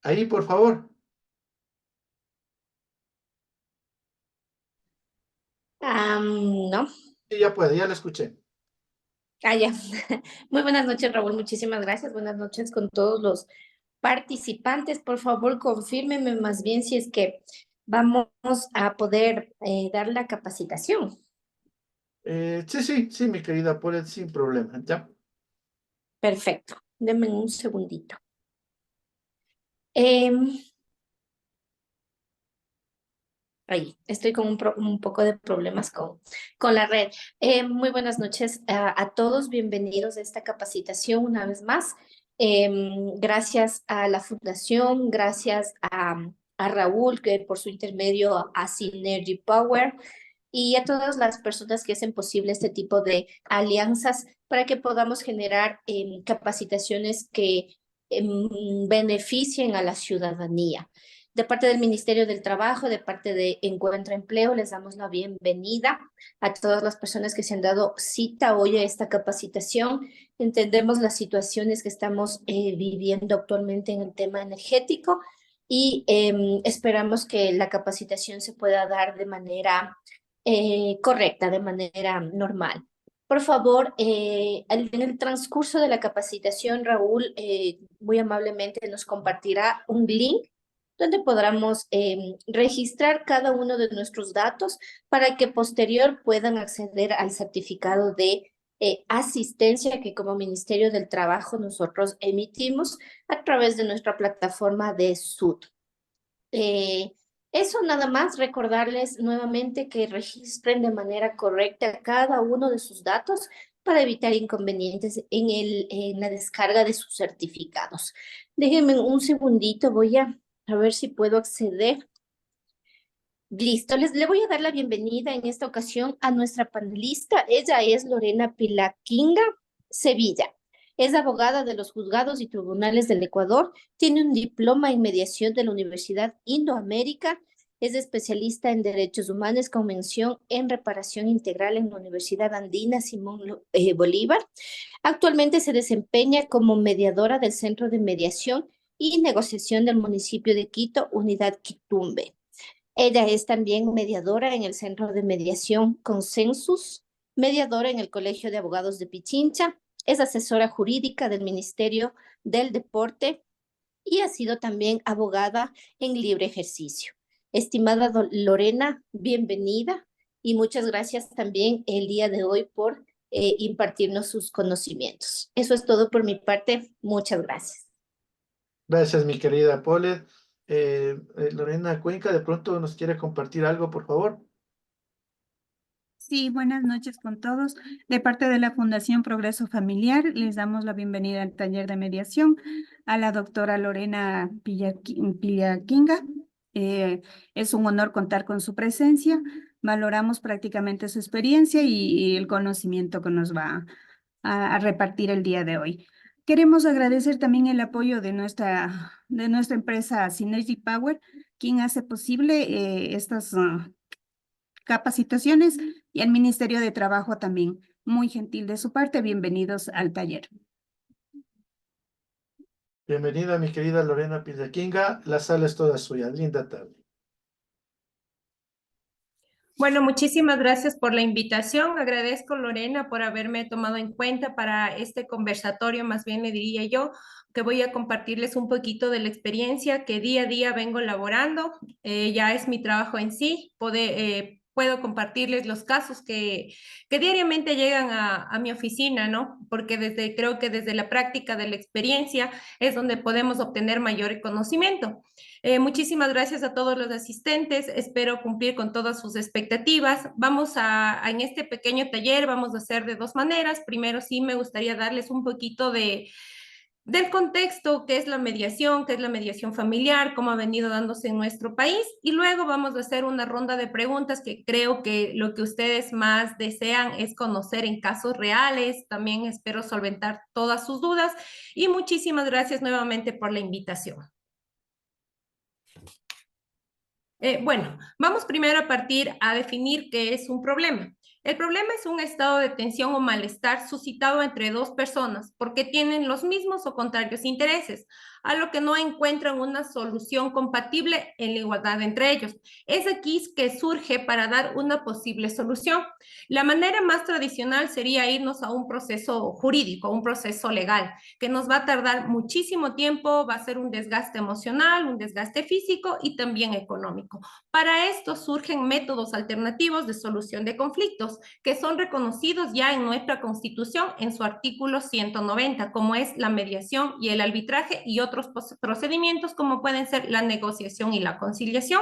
Ahí, por favor. No. Sí, ya puede, ya la escuché. Ya. Muy buenas noches, Raúl. Muchísimas gracias. Buenas noches con todos los participantes. Por favor, confírmeme más bien si es que vamos a poder dar la capacitación. Sí, sí, sí, mi querida Paulette, sin problema. Ya. Perfecto. Denme un segundito. Em, Ahí, estoy con un poco de problemas con la red. Muy buenas noches a todos, bienvenidos a esta capacitación una vez más. Gracias a la Fundación, gracias a Raúl que por su intermedio a Synergy Power y a todas las personas que hacen posible este tipo de alianzas para que podamos generar capacitaciones que beneficien a la ciudadanía. De parte del Ministerio del Trabajo, de parte de Encuentra Empleo, les damos la bienvenida a todas las personas que se han dado cita hoy a esta capacitación. Entendemos las situaciones que estamos viviendo actualmente en el tema energético y esperamos que la capacitación se pueda dar de manera correcta, de manera normal. Por favor, en el transcurso de la capacitación, Raúl muy amablemente nos compartirá un link donde podamos registrar cada uno de nuestros datos para que posterior puedan acceder al certificado de asistencia que como Ministerio del Trabajo nosotros emitimos a través de nuestra plataforma de SUD. Eh, Eso nada más, recordarles nuevamente que registren de manera correcta cada uno de sus datos para evitar inconvenientes en la descarga de sus certificados. Déjenme un segundito, voy a ver si puedo acceder. Listo, le voy a dar la bienvenida en esta ocasión a nuestra panelista. Ella es Lorena Pilaquinga Sevilla. Es abogada de los juzgados y tribunales del Ecuador. Tiene un diploma en mediación de la Universidad Indoamérica. Es especialista en derechos humanos con mención en reparación integral en la Universidad Andina Simón Bolívar. Actualmente se desempeña como mediadora del Centro de Mediación y Negociación del municipio de Quito, Unidad Quitumbe. Ella es también mediadora en el Centro de Mediación Consensus, mediadora en el Colegio de Abogados de Pichincha, es asesora jurídica del Ministerio del Deporte y ha sido también abogada en libre ejercicio. Estimada Lorena, bienvenida y muchas gracias también el día de hoy por impartirnos sus conocimientos. Eso es todo por mi parte. Muchas gracias. Gracias, mi querida Paulette. Lorena Cuenca, de pronto nos quiere compartir algo, por favor. Sí, buenas noches con todos. De parte de la Fundación Progreso Familiar, les damos la bienvenida al taller de mediación a la doctora Lorena Pillaquinga. Es un honor contar con su presencia. Valoramos prácticamente su experiencia y el conocimiento que nos va a repartir el día de hoy. Queremos agradecer también el apoyo de nuestra empresa Synergy Power, quien hace posible estas capacitaciones y el Ministerio de Trabajo también. Muy gentil de su parte. Bienvenidos al taller. Bienvenida, mi querida Lorena Pilaquinga. La sala es toda suya. Linda tarde. Bueno, muchísimas gracias por la invitación. Agradezco, Lorena, por haberme tomado en cuenta para este conversatorio. Más bien le diría yo que voy a compartirles un poquito de la experiencia que día a día vengo elaborando. Ya es mi trabajo en sí. Puedo compartirles los casos que diariamente llegan a mi oficina, ¿no? Porque creo que desde la práctica de la experiencia es donde podemos obtener mayor conocimiento. Muchísimas gracias a todos los asistentes. Espero cumplir con todas sus expectativas. En este pequeño taller vamos a hacer de dos maneras. Primero, sí me gustaría darles un poquito del contexto, qué es la mediación familiar, cómo ha venido dándose en nuestro país. Y luego vamos a hacer una ronda de preguntas que creo que lo que ustedes más desean es conocer en casos reales. También espero solventar todas sus dudas. Y muchísimas gracias nuevamente por la invitación. Bueno, vamos primero a partir a definir qué es un problema. El problema es un estado de tensión o malestar suscitado entre dos personas porque tienen los mismos o contrarios intereses. a lo que no encuentran una solución compatible en la igualdad entre ellos. Es aquí que surge para dar una posible solución. La manera más tradicional sería irnos a un proceso jurídico, un proceso legal, que nos va a tardar muchísimo tiempo, va a ser un desgaste emocional, un desgaste físico y también económico. Para esto surgen métodos alternativos de solución de conflictos, que son reconocidos ya en nuestra Constitución en su artículo 190, como es la mediación y el arbitraje y otros procedimientos como pueden ser la negociación y la conciliación.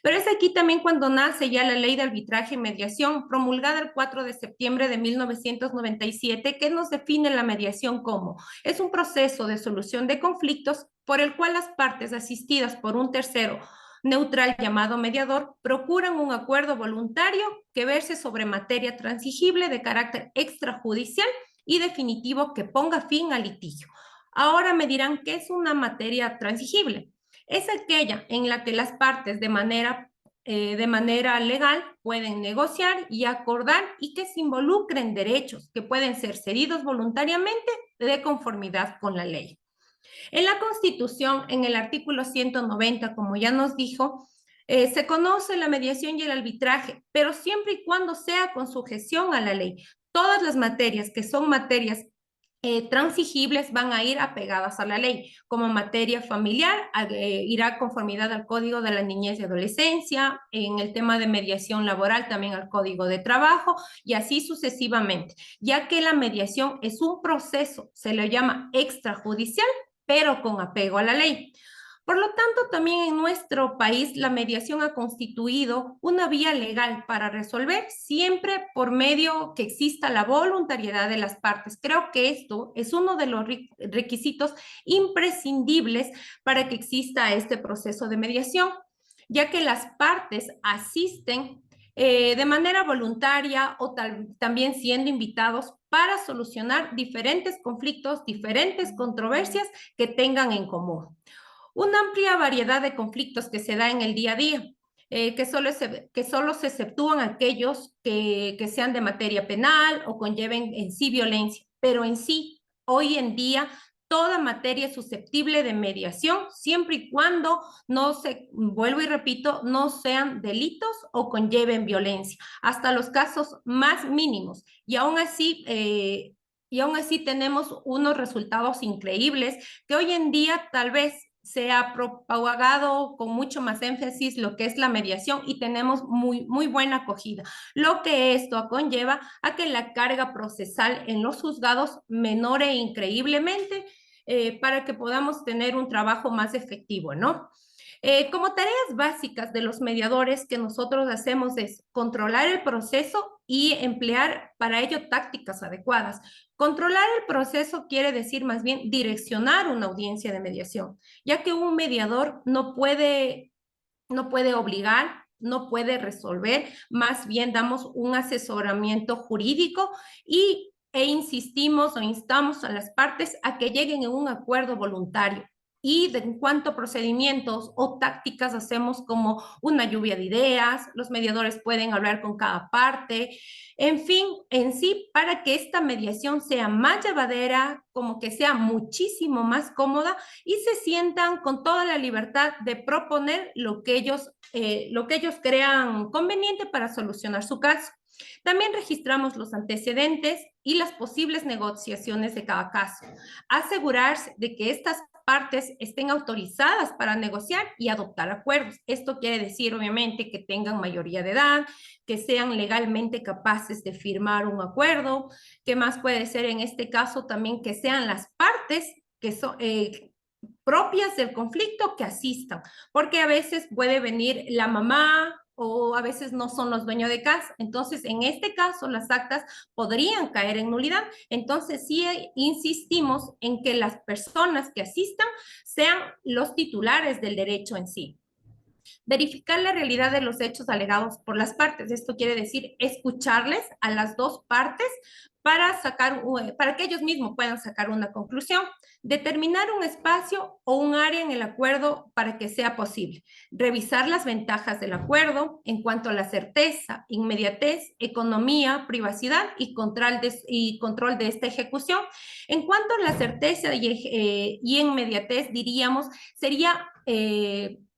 Pero es aquí también cuando nace ya la Ley de Arbitraje y Mediación, promulgada el 4 de septiembre de 1997, que nos define la mediación como es un proceso de solución de conflictos por el cual las partes asistidas por un tercero neutral llamado mediador procuran un acuerdo voluntario que verse sobre materia transigible de carácter extrajudicial y definitivo que ponga fin al litigio. Ahora me dirán, ¿qué es una materia transigible? Es aquella en la que las partes de manera legal pueden negociar y acordar y que se involucren derechos que pueden ser cedidos voluntariamente de conformidad con la ley. En la Constitución, en el artículo 190, como ya nos dijo, se conoce la mediación y el arbitraje, pero siempre y cuando sea con sujeción a la ley. Todas las materias que son materias transigibles van a ir apegadas a la ley, como materia familiar, irá conformidad al Código de la Niñez y Adolescencia, en el tema de mediación laboral también al Código de Trabajo y así sucesivamente, ya que la mediación es un proceso, se le llama extrajudicial, pero con apego a la ley. Por lo tanto, también en nuestro país la mediación ha constituido una vía legal para resolver siempre por medio que exista la voluntariedad de las partes. Creo que esto es uno de los requisitos imprescindibles para que exista este proceso de mediación, ya que las partes asisten de manera voluntaria o también siendo invitados para solucionar diferentes conflictos, diferentes controversias que tengan en común. Una amplia variedad de conflictos que se da en el día a día, que solo se exceptúan aquellos que sean de materia penal o conlleven en sí violencia, pero en sí, hoy en día, toda materia es susceptible de mediación, siempre y cuando no se, vuelvo y repito, no sean delitos o conlleven violencia, hasta los casos más mínimos. Y aún así tenemos unos resultados increíbles que hoy en día tal vez se ha propagado con mucho más énfasis lo que es la mediación y tenemos muy buena acogida, lo que esto conlleva a que la carga procesal en los juzgados menore increíblemente para que podamos tener un trabajo más efectivo, ¿no? Como tareas básicas de los mediadores que nosotros hacemos es controlar el proceso y emplear para ello tácticas adecuadas. Controlar el proceso quiere decir más bien direccionar una audiencia de mediación, ya que un mediador no puede obligar, no puede resolver, más bien damos un asesoramiento jurídico e insistimos o instamos a las partes a que lleguen a un acuerdo voluntario. Y en cuanto a procedimientos o tácticas hacemos como una lluvia de ideas, los mediadores pueden hablar con cada parte, en fin, en sí, para que esta mediación sea más llevadera, como que sea muchísimo más cómoda y se sientan con toda la libertad de proponer lo que ellos crean conveniente para solucionar su caso. También registramos los antecedentes y las posibles negociaciones de cada caso. Asegurarse de que estas partes estén autorizadas para negociar y adoptar acuerdos. Esto quiere decir, obviamente, que tengan mayoría de edad, que sean legalmente capaces de firmar un acuerdo. ¿Qué más puede ser en este caso? También que sean las partes que son propias del conflicto que asistan, porque a veces puede venir la mamá o a veces no son los dueños de casa. Entonces, en este caso, las actas podrían caer en nulidad. Entonces, sí insistimos en que las personas que asistan sean los titulares del derecho en sí. Verificar la realidad de los hechos alegados por las partes. Esto quiere decir escucharles a las dos partes para que ellos mismos puedan sacar una conclusión. Determinar un espacio o un área en el acuerdo para que sea posible. Revisar las ventajas del acuerdo en cuanto a la certeza, inmediatez, economía, privacidad y control de esta ejecución. En cuanto a la certeza y inmediatez, diríamos, sería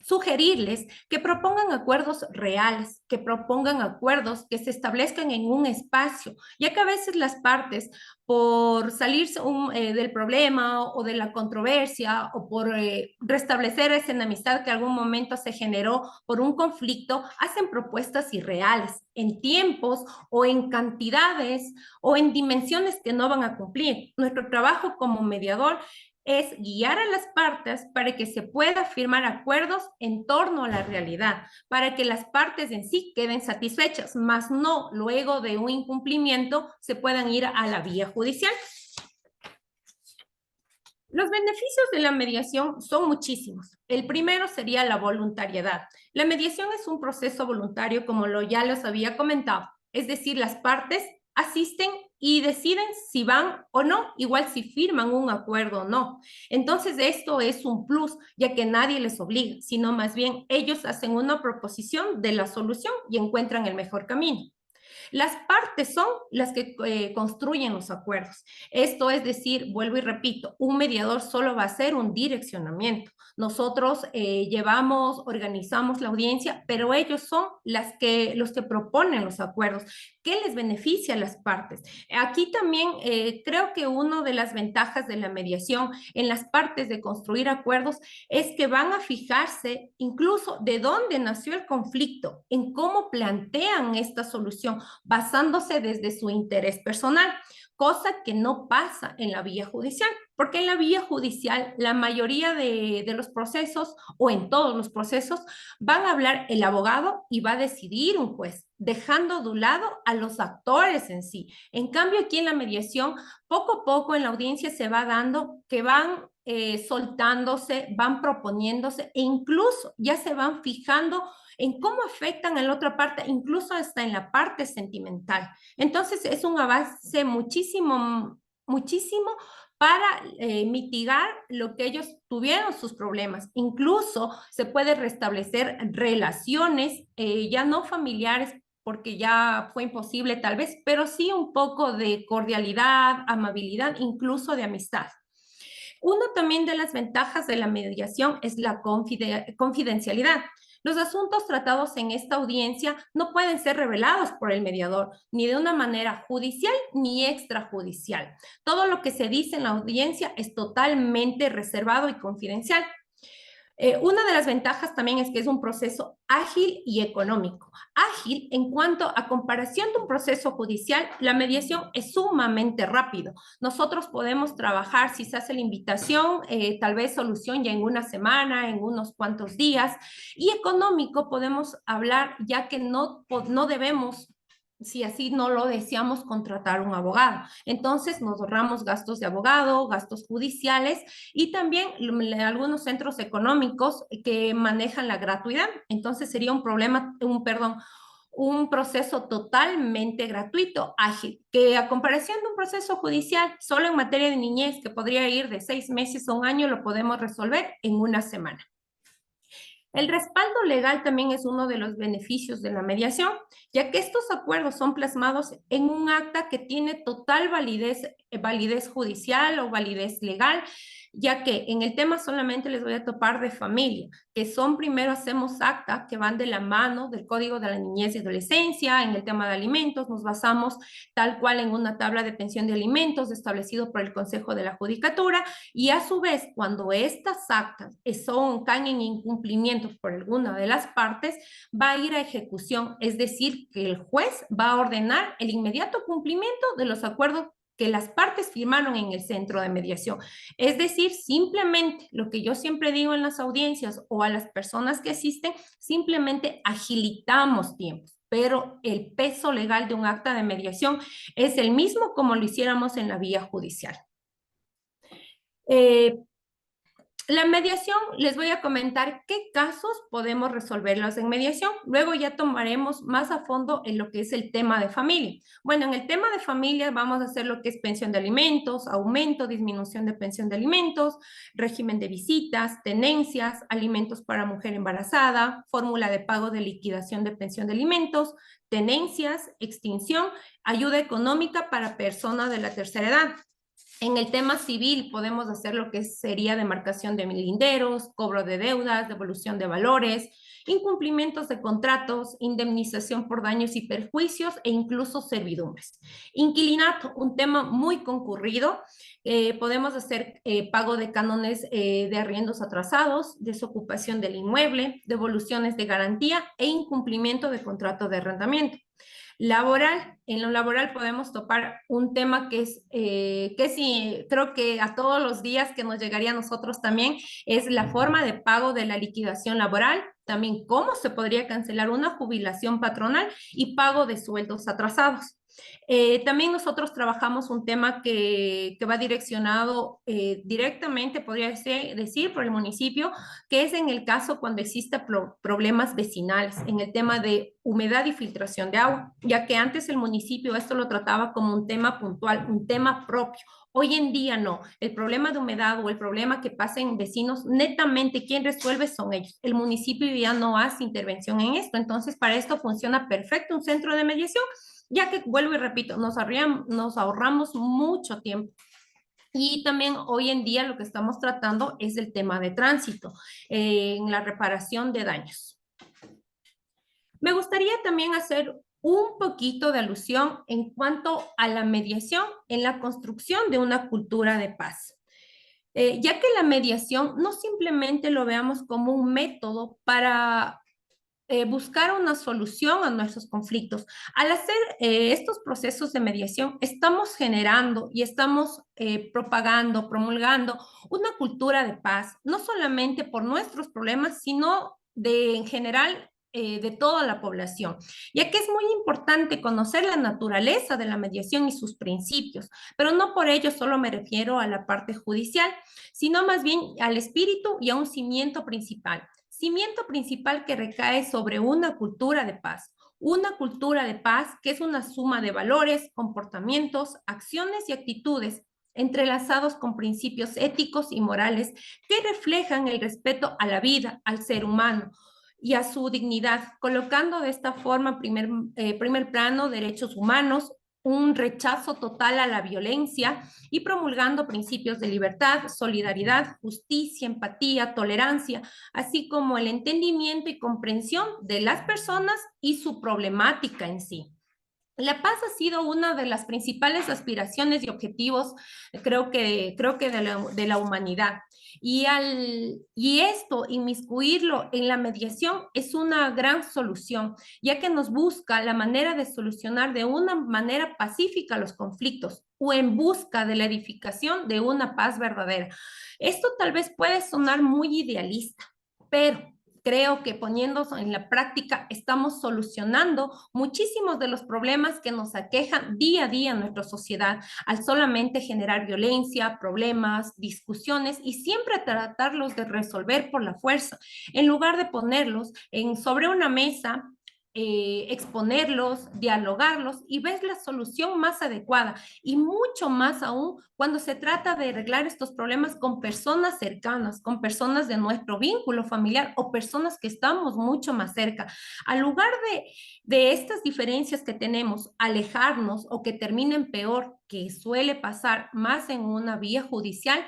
sugerirles que propongan acuerdos reales, que propongan acuerdos que se establezcan en un espacio, ya que a veces las partes, por salirse del problema o de la controversia o por restablecer esa enemistad que algún momento se generó por un conflicto, hacen propuestas irreales en tiempos o en cantidades o en dimensiones que no van a cumplir. Nuestro trabajo como mediador es guiar a las partes para que se pueda firmar acuerdos en torno a la realidad, para que las partes en sí queden satisfechas, más no luego de un incumplimiento se puedan ir a la vía judicial. Los beneficios de la mediación son muchísimos. El primero sería la voluntariedad. La mediación es un proceso voluntario, como ya les había comentado, es decir, las partes asisten y deciden si van o no, igual si firman un acuerdo o no. Entonces, esto es un plus, ya que nadie les obliga, sino más bien ellos hacen una proposición de la solución y encuentran el mejor camino. Las partes son las que construyen los acuerdos. Esto es decir, vuelvo y repito, un mediador solo va a hacer un direccionamiento. Nosotros organizamos la audiencia, pero ellos son los que proponen los acuerdos. ¿Qué les beneficia a las partes? Aquí también creo que una de las ventajas de la mediación en las partes de construir acuerdos es que van a fijarse incluso de dónde nació el conflicto, en cómo plantean esta solución, basándose desde su interés personal, cosa que no pasa en la vía judicial, porque en la vía judicial la mayoría de los procesos o en todos los procesos van a hablar el abogado y va a decidir un juez, dejando de un lado a los actores en sí. En cambio, aquí en la mediación, poco a poco en la audiencia se va dando que van soltándose, van proponiéndose e incluso ya se van fijando en cómo afectan a la otra parte, incluso hasta en la parte sentimental. Entonces, es un avance muchísimo para mitigar lo que ellos tuvieron sus problemas. Incluso se puede restablecer relaciones ya no familiares, porque ya fue imposible tal vez, pero sí un poco de cordialidad, amabilidad, incluso de amistad. Una también de las ventajas de la mediación es la confidencialidad. Los asuntos tratados en esta audiencia no pueden ser revelados por el mediador, ni de una manera judicial ni extrajudicial. Todo lo que se dice en la audiencia es totalmente reservado y confidencial. Una de las ventajas también es que es un proceso ágil y económico. Ágil en cuanto a comparación de un proceso judicial, la mediación es sumamente rápido. Nosotros podemos trabajar, si se hace la invitación, tal vez solución ya en una semana, en unos cuantos días. Y económico podemos hablar ya que no debemos, si así no lo deseamos, contratar un abogado. Entonces nos ahorramos gastos de abogado, gastos judiciales y también algunos centros económicos que manejan la gratuidad. Entonces sería un proceso totalmente gratuito, ágil, que a comparación de un proceso judicial, solo en materia de niñez, que podría ir de 6 meses a un año, lo podemos resolver en una semana. El respaldo legal también es uno de los beneficios de la mediación, ya que estos acuerdos son plasmados en un acta que tiene total validez judicial o validez legal, ya que en el tema solamente les voy a topar de familia, que son primero hacemos acta que van de la mano del Código de la Niñez y Adolescencia. En el tema de alimentos nos basamos tal cual en una tabla de pensión de alimentos establecido por el Consejo de la Judicatura, y a su vez cuando estas actas caen en incumplimiento por alguna de las partes, va a ir a ejecución, es decir, que el juez va a ordenar el inmediato cumplimiento de los acuerdos que las partes firmaron en el centro de mediación. Es decir, simplemente lo que yo siempre digo en las audiencias o a las personas que asisten, simplemente agilitamos tiempos, pero el peso legal de un acta de mediación es el mismo como lo hiciéramos en la vía judicial. La mediación, les voy a comentar qué casos podemos resolverlos en mediación. Luego ya tomaremos más a fondo en lo que es el tema de familia. Bueno, en el tema de familia vamos a hacer lo que es pensión de alimentos, aumento, disminución de pensión de alimentos, régimen de visitas, tenencias, alimentos para mujer embarazada, fórmula de pago de liquidación de pensión de alimentos, tenencias, extinción, ayuda económica para personas de la tercera edad. En el tema civil podemos hacer lo que sería demarcación de linderos, cobro de deudas, devolución de valores, incumplimientos de contratos, indemnización por daños y perjuicios e incluso servidumbres. Inquilinato, un tema muy concurrido. Podemos hacer pago de cánones de arriendos atrasados, desocupación del inmueble, devoluciones de garantía e incumplimiento de contrato de arrendamiento. Laboral, en lo laboral podemos topar un tema que sí, creo que a todos los días que nos llegaría a nosotros también, es la forma de pago de la liquidación laboral, también cómo se podría cancelar una jubilación patronal y pago de sueldos atrasados. También nosotros trabajamos un tema que va direccionado directamente, podría decir, por el municipio, que es en el caso cuando exista problemas vecinales, en el tema de humedad y filtración de agua, ya que antes el municipio esto lo trataba como un tema puntual, un tema propio. Hoy en día no, el problema de humedad o el problema que pasen vecinos, netamente quien resuelve son ellos. El municipio ya no hace intervención en esto, entonces para esto funciona perfecto un centro de mediación, ya que, vuelvo y repito, nos ahorramos mucho tiempo. Y también hoy en día lo que estamos tratando es el tema de tránsito, en la reparación de daños. Me gustaría también hacer un poquito de alusión en cuanto a la mediación en la construcción de una cultura de paz. Ya que la mediación no simplemente lo veamos como un método para buscar una solución a nuestros conflictos. Al hacer estos procesos de mediación, estamos generando y estamos propagando, promulgando una cultura de paz, no solamente por nuestros problemas, sino en general de toda la población, ya que es muy importante conocer la naturaleza de la mediación y sus principios, pero no por ello solo me refiero a la parte judicial, sino más bien al espíritu y a un cimiento principal que recae sobre una cultura de paz. Una cultura de paz que es una suma de valores, comportamientos, acciones y actitudes entrelazados con principios éticos y morales que reflejan el respeto a la vida, al ser humano y a su dignidad, colocando de esta forma primer plano derechos humanos, un rechazo total a la violencia y promulgando principios de libertad, solidaridad, justicia, empatía, tolerancia, así como el entendimiento y comprensión de las personas y su problemática en sí. La paz ha sido una de las principales aspiraciones y objetivos, creo que de la humanidad. Y esto, inmiscuirlo en la mediación, es una gran solución, ya que nos busca la manera de solucionar de una manera pacífica los conflictos o en busca de la edificación de una paz verdadera. Esto tal vez puede sonar muy idealista, pero creo que poniéndose en la práctica estamos solucionando muchísimos de los problemas que nos aquejan día a día en nuestra sociedad al solamente generar violencia, problemas, discusiones y siempre tratarlos de resolver por la fuerza en lugar de ponerlos sobre una mesa, exponerlos, dialogarlos y ver la solución más adecuada y mucho más aún cuando se trata de arreglar estos problemas con personas cercanas, con personas de nuestro vínculo familiar o personas que estamos mucho más cerca. Al lugar de estas diferencias que tenemos, alejarnos o que terminen peor, que suele pasar más en una vía judicial,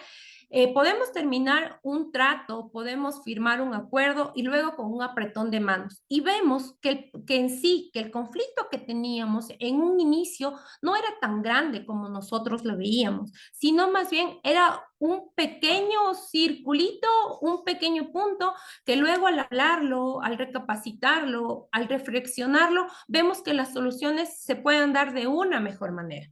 podemos terminar un trato, podemos firmar un acuerdo y luego con un apretón de manos. Y vemos que en sí, que el conflicto que teníamos en un inicio no era tan grande como nosotros lo veíamos, sino más bien era un pequeño circulito, un pequeño punto que luego al hablarlo, al recapacitarlo, al reflexionarlo, vemos que las soluciones se pueden dar de una mejor manera.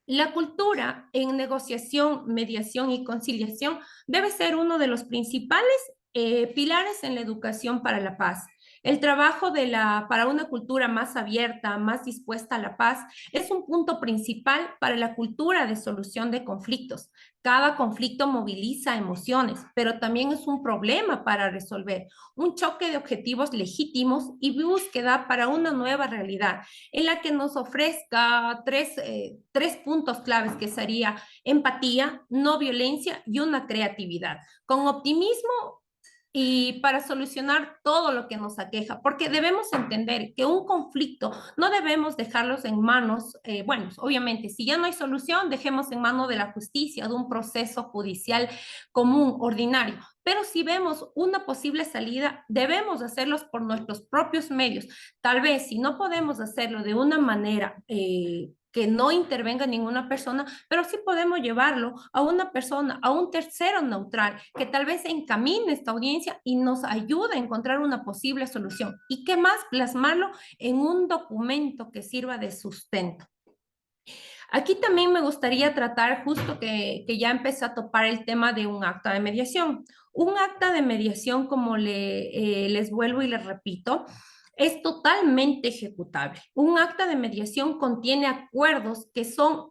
La cultura en negociación, mediación y conciliación debe ser uno de los principales pilares en la educación para la paz. El trabajo para una cultura más abierta, más dispuesta a la paz, es un punto principal para la cultura de solución de conflictos. Cada conflicto moviliza emociones, pero también es un problema para resolver, un choque de objetivos legítimos y búsqueda para una nueva realidad en la que nos ofrezca tres puntos claves, que sería empatía, no violencia y una creatividad, con optimismo y para solucionar todo lo que nos aqueja, porque debemos entender que un conflicto no debemos dejarlos en manos, bueno, obviamente, si ya no hay solución, dejemos en manos de la justicia, de un proceso judicial común, ordinario, pero si vemos una posible salida, debemos hacerlos por nuestros propios medios. Tal vez si no podemos hacerlo de una manera que no intervenga ninguna persona, pero sí podemos llevarlo a una persona, a un tercero neutral, que tal vez encamine esta audiencia y nos ayude a encontrar una posible solución. ¿Y qué más? Plasmarlo en un documento que sirva de sustento. Aquí también me gustaría tratar, justo que ya empecé a topar el tema de un acta de mediación. Un acta de mediación, como les vuelvo y les repito, es totalmente ejecutable. Un acta de mediación contiene acuerdos que son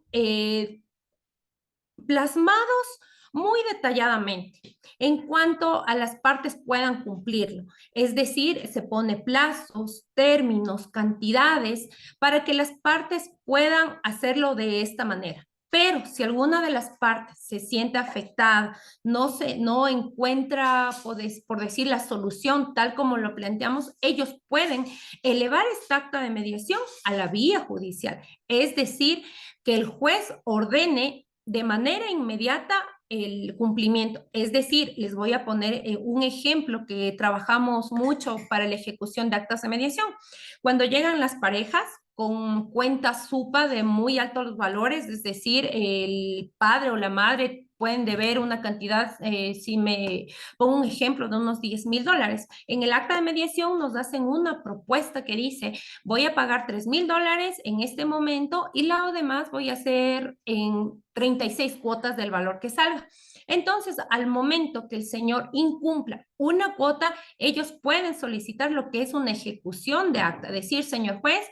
plasmados muy detalladamente en cuanto a las partes puedan cumplirlo. Es decir, se pone plazos, términos, cantidades para que las partes puedan hacerlo de esta manera. Pero si alguna de las partes se siente afectada, no encuentra, por decir, la solución tal como lo planteamos, ellos pueden elevar esta acta de mediación a la vía judicial. Es decir, que el juez ordene de manera inmediata el cumplimiento. Es decir, les voy a poner un ejemplo que trabajamos mucho para la ejecución de actas de mediación. Cuando llegan las parejas con cuentas SUPA de muy altos valores, es decir, el padre o la madre pueden deber una cantidad, si me pongo un ejemplo, de unos $10,000. En el acta de mediación nos hacen una propuesta que dice, voy a pagar $3,000 en este momento y lo demás voy a hacer en 36 cuotas del valor que salga. Entonces, al momento que el señor incumpla una cuota, ellos pueden solicitar lo que es una ejecución de acta, decir, señor juez,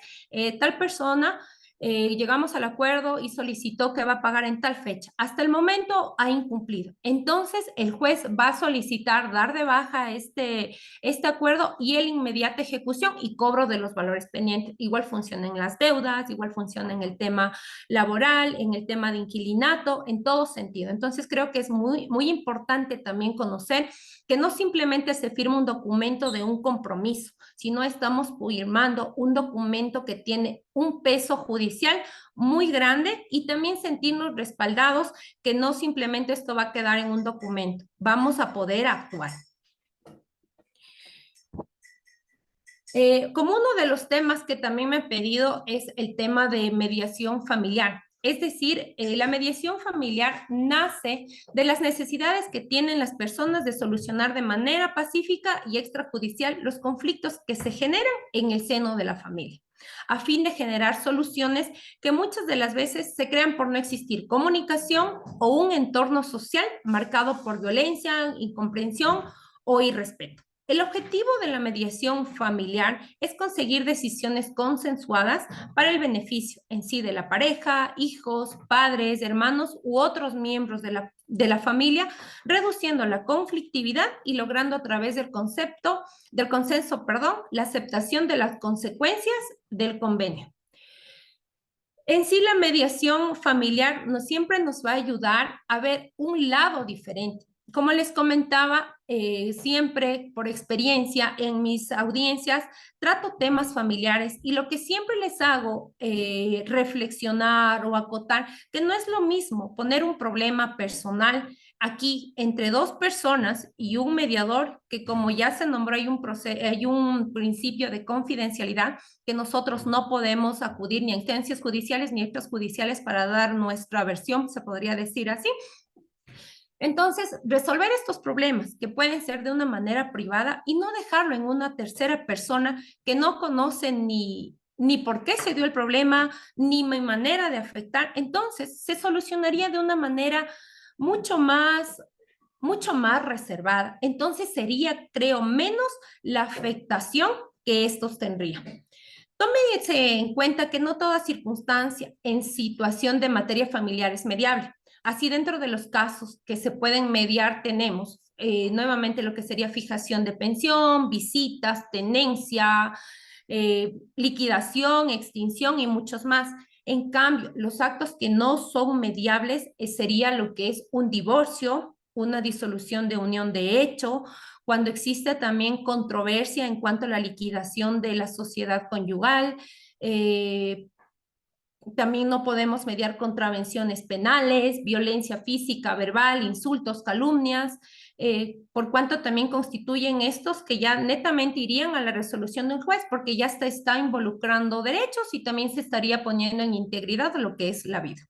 tal persona llegamos al acuerdo y solicitó que va a pagar en tal fecha. Hasta el momento ha incumplido. Entonces, el juez va a solicitar dar de baja este acuerdo y el inmediata ejecución y cobro de los valores pendientes. Igual funciona en las deudas, igual funciona en el tema laboral, en el tema de inquilinato, en todo sentido. Entonces, creo que es muy, muy importante también conocer que no simplemente se firma un documento de un compromiso, sino estamos firmando un documento que tiene un peso judicial muy grande y también sentirnos respaldados que no simplemente esto va a quedar en un documento, vamos a poder actuar. Como uno de los temas que también me han pedido es el tema de mediación familiar. Es decir, la mediación familiar nace de las necesidades que tienen las personas de solucionar de manera pacífica y extrajudicial los conflictos que se generan en el seno de la familia, a fin de generar soluciones que muchas de las veces se crean por no existir comunicación o un entorno social marcado por violencia, incomprensión o irrespeto. El objetivo de la mediación familiar es conseguir decisiones consensuadas para el beneficio en sí de la pareja, hijos, padres, hermanos u otros miembros de la familia, reduciendo la conflictividad y logrando a través del consenso, la aceptación de las consecuencias del convenio. En sí, la mediación familiar siempre nos va a ayudar a ver un lado diferente. Como les comentaba, siempre por experiencia en mis audiencias trato temas familiares y lo que siempre les hago reflexionar o acotar, que no es lo mismo poner un problema personal aquí entre dos personas y un mediador, que como ya se nombró hay un principio de confidencialidad, que nosotros no podemos acudir ni a instancias judiciales ni a extrajudiciales para dar nuestra versión, se podría decir así. Entonces, resolver estos problemas que pueden ser de una manera privada y no dejarlo en una tercera persona que no conoce ni por qué se dio el problema, ni mi manera de afectar, entonces se solucionaría de una manera mucho más reservada. Entonces sería, creo, menos la afectación que estos tendrían. Tómese en cuenta que no toda circunstancia en situación de materia familiar es mediable. Así, dentro de los casos que se pueden mediar, tenemos nuevamente lo que sería fijación de pensión, visitas, tenencia, liquidación, extinción y muchos más. En cambio, los actos que no son mediables sería lo que es un divorcio, una disolución de unión de hecho, cuando existe también controversia en cuanto a la liquidación de la sociedad conyugal. También no podemos mediar contravenciones penales, violencia física, verbal, insultos, calumnias, por cuanto también constituyen estos que ya netamente irían a la resolución de un juez, porque ya está involucrando derechos y también se estaría poniendo en integridad lo que es la vida.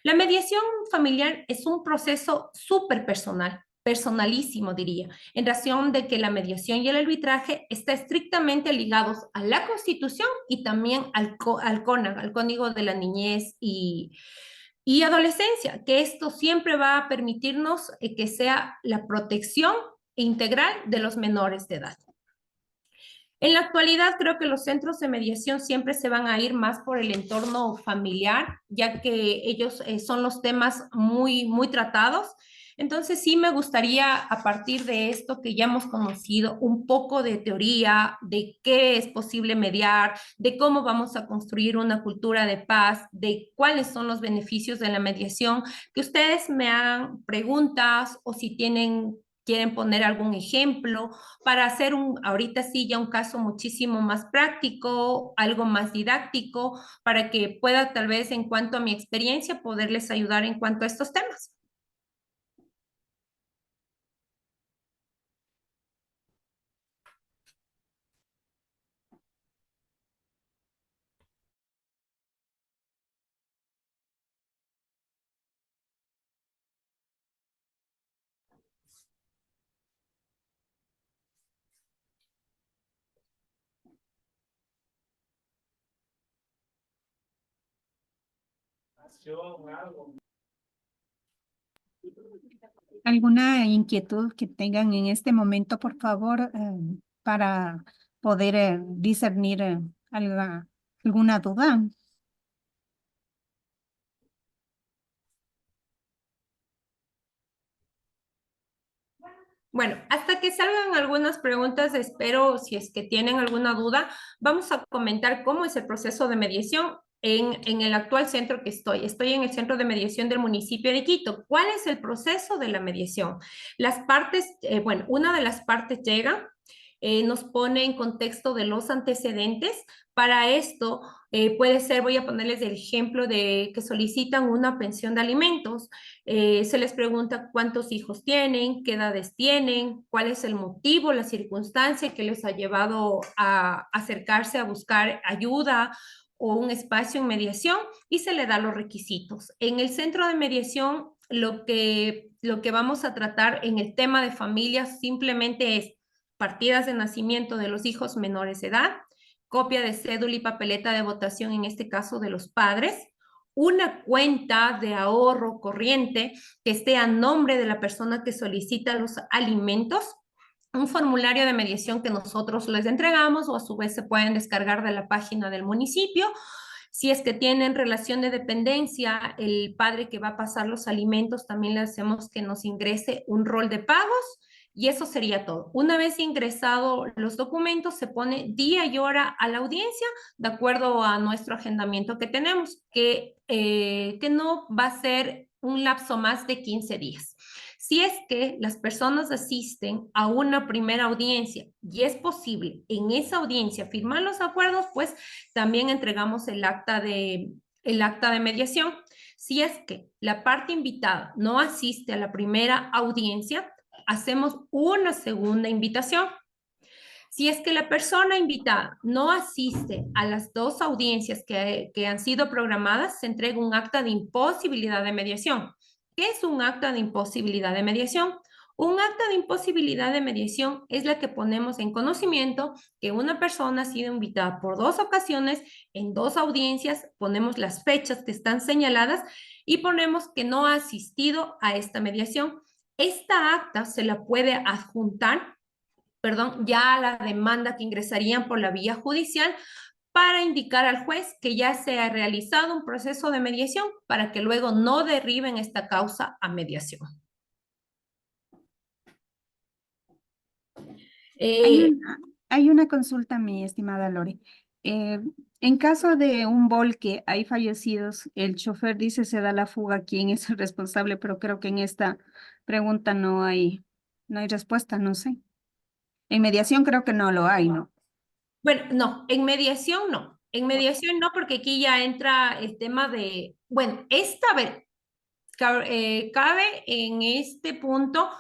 La mediación familiar es un proceso súper personal, personalísimo diría, en razón de que la mediación y el arbitraje está estrictamente ligados a la Constitución y también al CONAG, al Código de la Niñez y Adolescencia, que esto siempre va a permitirnos que sea la protección integral de los menores de edad. En la actualidad creo que los centros de mediación siempre se van a ir más por el entorno familiar, ya que ellos son los temas muy tratados. Entonces sí me gustaría, a partir de esto que ya hemos conocido, un poco de teoría, de qué es posible mediar, de cómo vamos a construir una cultura de paz, de cuáles son los beneficios de la mediación, que ustedes me hagan preguntas o si quieren poner algún ejemplo para hacer ahorita sí ya un caso muchísimo más práctico, algo más didáctico, para que pueda tal vez en cuanto a mi experiencia poderles ayudar en cuanto a estos temas. ¿Alguna inquietud que tengan en este momento, por favor, para poder discernir alguna duda? Bueno, hasta que salgan algunas preguntas, espero, si es que tienen alguna duda, vamos a comentar cómo es el proceso de mediación en el actual centro que estoy. Estoy en el centro de mediación del municipio de Quito. ¿Cuál es el proceso de la mediación? Las partes, bueno, una de las partes llega, nos pone en contexto de los antecedentes. Para esto puede ser, voy a ponerles el ejemplo de que solicitan una pensión de alimentos. Se les pregunta cuántos hijos tienen, qué edades tienen, cuál es el motivo, la circunstancia que les ha llevado a acercarse a buscar ayuda o un espacio en mediación, y se le da los requisitos. En el centro de mediación, lo que vamos a tratar en el tema de familias simplemente es partidas de nacimiento de los hijos menores de edad, copia de cédula y papeleta de votación, en este caso de los padres, una cuenta de ahorro corriente que esté a nombre de la persona que solicita los alimentos, un formulario de mediación que nosotros les entregamos o a su vez se pueden descargar de la página del municipio. Si es que tienen relación de dependencia, el padre que va a pasar los alimentos, también le hacemos que nos ingrese un rol de pagos. Y eso sería todo. Una vez ingresados los documentos, se pone día y hora a la audiencia de acuerdo a nuestro agendamiento que tenemos, que no va a ser un lapso más de 15 días. Si es que las personas asisten a una primera audiencia y es posible en esa audiencia firmar los acuerdos, pues también entregamos el acta de mediación. Si es que la parte invitada no asiste a la primera audiencia, hacemos una segunda invitación. Si es que la persona invitada no asiste a las dos audiencias que han sido programadas, se entrega un acta de imposibilidad de mediación. ¿Qué es un acta de imposibilidad de mediación? Un acta de imposibilidad de mediación es la que ponemos en conocimiento que una persona ha sido invitada por dos ocasiones en dos audiencias, ponemos las fechas que están señaladas y ponemos que no ha asistido a esta mediación. Esta acta se la puede adjuntar perdón, ya la demanda que ingresarían por la vía judicial para indicar al juez que ya se ha realizado un proceso de mediación para que luego no derriben esta causa a mediación. Hay hay una consulta, mi estimada Lore. En caso de un volque, hay fallecidos, el chofer dice se da la fuga, ¿quién es el responsable? Pero creo que en esta pregunta no hay respuesta, no sé. En mediación creo que no lo hay, ¿no? Bueno, no, en mediación no. En mediación no, porque aquí ya entra el tema de, bueno, esta vez cabe en este punto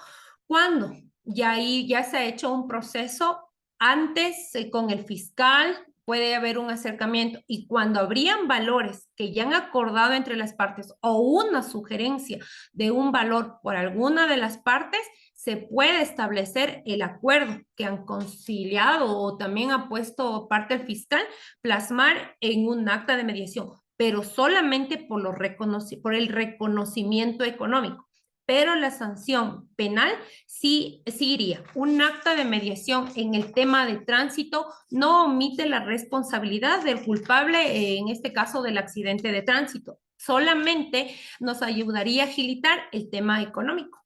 cuando ya ahí ya se ha hecho un proceso antes con el fiscal, puede haber un acercamiento y cuando habrían valores que ya han acordado entre las partes o una sugerencia de un valor por alguna de las partes, se puede establecer el acuerdo que han conciliado o también ha puesto parte el fiscal, plasmar en un acta de mediación, pero solamente por el reconocimiento económico. Pero la sanción penal sí iría. Un acta de mediación en el tema de tránsito no omite la responsabilidad del culpable, en este caso del accidente de tránsito. Solamente nos ayudaría a agilitar el tema económico.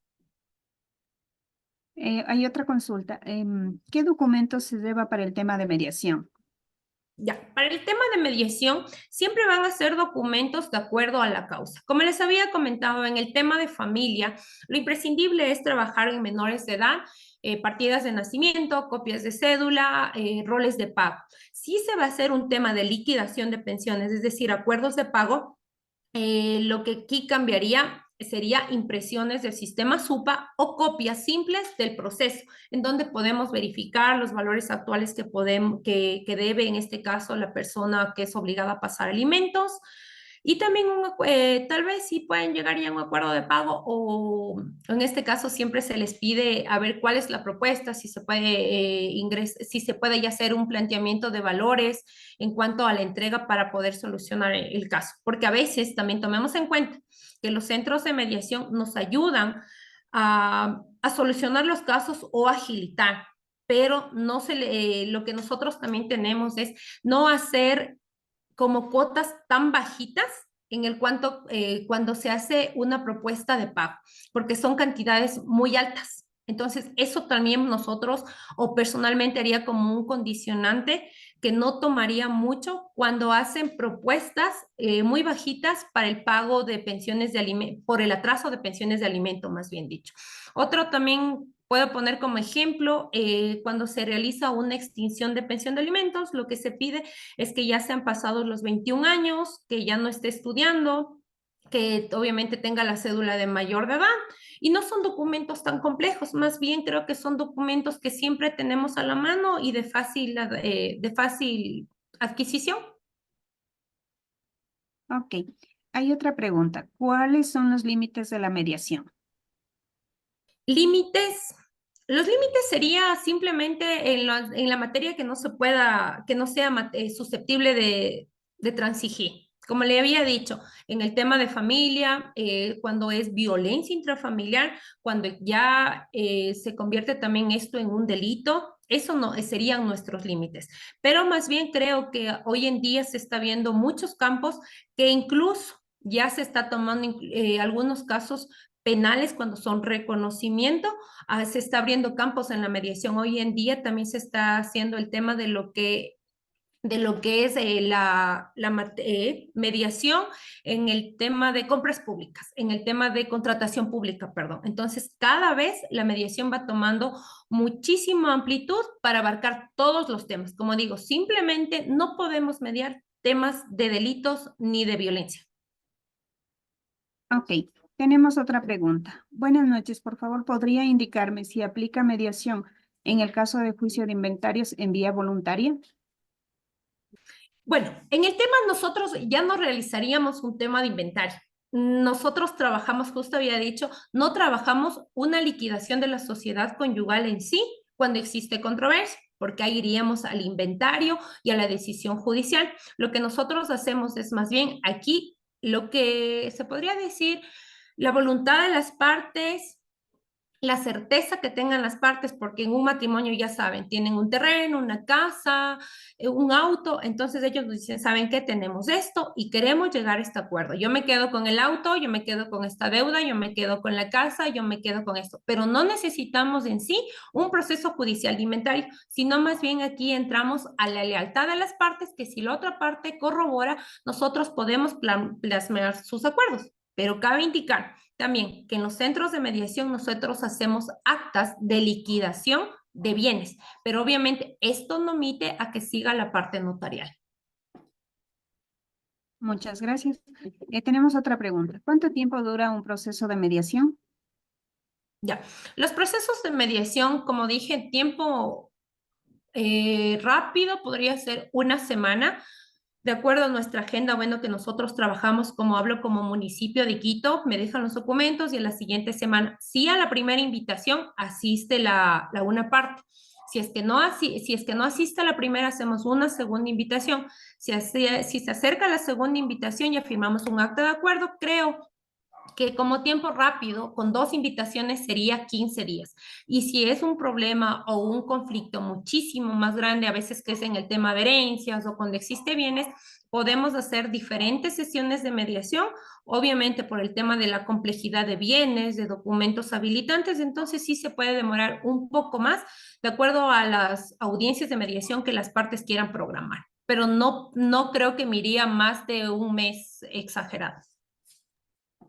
Hay otra consulta. ¿Qué documentos se deba para el tema de mediación? Ya, para el tema de mediación, siempre van a ser documentos de acuerdo a la causa. Como les había comentado, en el tema de familia, lo imprescindible es trabajar en menores de edad, partidas de nacimiento, copias de cédula, roles de pago. Si se va a hacer un tema de liquidación de pensiones, es decir, acuerdos de pago, lo que aquí cambiaría sería impresiones del sistema SUPA o copias simples del proceso, en donde podemos verificar los valores actuales que debe en este caso la persona que es obligada a pasar alimentos. Y también tal vez sí pueden llegar ya a un acuerdo de pago o en este caso siempre se les pide a ver cuál es la propuesta, si se puede si se puede ya hacer un planteamiento de valores en cuanto a la entrega para poder solucionar el caso. Porque a veces también tomemos en cuenta que los centros de mediación nos ayudan a solucionar los casos o agilitar, pero no lo que nosotros también tenemos es no hacer como cuotas tan bajitas en el cuando se hace una propuesta de pago, porque son cantidades muy altas. Entonces, eso también nosotros o personalmente haría como un condicionante que no tomaría mucho cuando hacen propuestas muy bajitas para el pago de pensiones de alimento, por el atraso de pensiones de alimento, más bien dicho. Otro también puedo poner como ejemplo, cuando se realiza una extinción de pensión de alimentos, lo que se pide es que ya se han pasado los 21 años, que ya no esté estudiando, que obviamente tenga la cédula de mayor de edad. Y no son documentos tan complejos, más bien creo que son documentos que siempre tenemos a la mano y de fácil adquisición. Ok. Hay otra pregunta. ¿Cuáles son los límites de la mediación? Límites. Los límites sería simplemente en la materia que no se pueda, que no sea susceptible de transigir. Como le había dicho, en el tema de familia, cuando es violencia intrafamiliar, cuando ya se convierte también esto en un delito, eso no serían nuestros límites. Pero más bien creo que hoy en día se está viendo muchos campos que incluso ya se está tomando algunos casos penales cuando son reconocimiento, se está abriendo campos en la mediación. Hoy en día también se está haciendo el tema de lo que es mediación en el tema de compras públicas, en el tema de contratación pública, perdón. Entonces, cada vez la mediación va tomando muchísima amplitud para abarcar todos los temas. Como digo, simplemente no podemos mediar temas de delitos ni de violencia. Ok. Tenemos otra pregunta. Buenas noches. Por favor, ¿podría indicarme si aplica mediación en el caso de juicio de inventarios en vía voluntaria? Bueno, en el tema nosotros ya no realizaríamos un tema de inventario. Nosotros trabajamos, justo había dicho, no trabajamos una liquidación de la sociedad conyugal en sí cuando existe controversia, porque ahí iríamos al inventario y a la decisión judicial. Lo que nosotros hacemos es más bien aquí lo que se podría decir, la voluntad de las partes la certeza que tengan las partes, porque en un matrimonio ya saben, tienen un terreno, una casa, un auto, entonces ellos nos dicen, ¿saben qué? Tenemos esto y queremos llegar a este acuerdo. Yo me quedo con el auto, yo me quedo con esta deuda, yo me quedo con la casa, yo me quedo con esto, pero no necesitamos en sí un proceso judicial de inventario, sino más bien aquí entramos a la lealtad de las partes, que si la otra parte corrobora, nosotros podemos plasmar sus acuerdos, pero cabe indicar también que en los centros de mediación nosotros hacemos actas de liquidación de bienes, pero obviamente esto no omite a que siga la parte notarial. Muchas gracias. Tenemos otra pregunta. ¿Cuánto tiempo dura un proceso de mediación? Ya, los procesos de mediación, como dije, tiempo rápido podría ser una semana. De acuerdo a nuestra agenda, bueno, que nosotros trabajamos, como hablo, como municipio de Quito, me dejan los documentos y en la siguiente semana, sí a la primera invitación, asiste la una parte. Si es que no asiste a la primera, hacemos una segunda invitación. Si se acerca la segunda invitación, ya firmamos un acta de acuerdo. Creo que como tiempo rápido, con 2 invitaciones sería 15 días. Y si es un problema o un conflicto muchísimo más grande, a veces que es en el tema de herencias o cuando existe bienes, podemos hacer diferentes sesiones de mediación, obviamente por el tema de la complejidad de bienes, de documentos habilitantes, entonces sí se puede demorar un poco más de acuerdo a las audiencias de mediación que las partes quieran programar. Pero no creo que me iría más de un mes exagerado.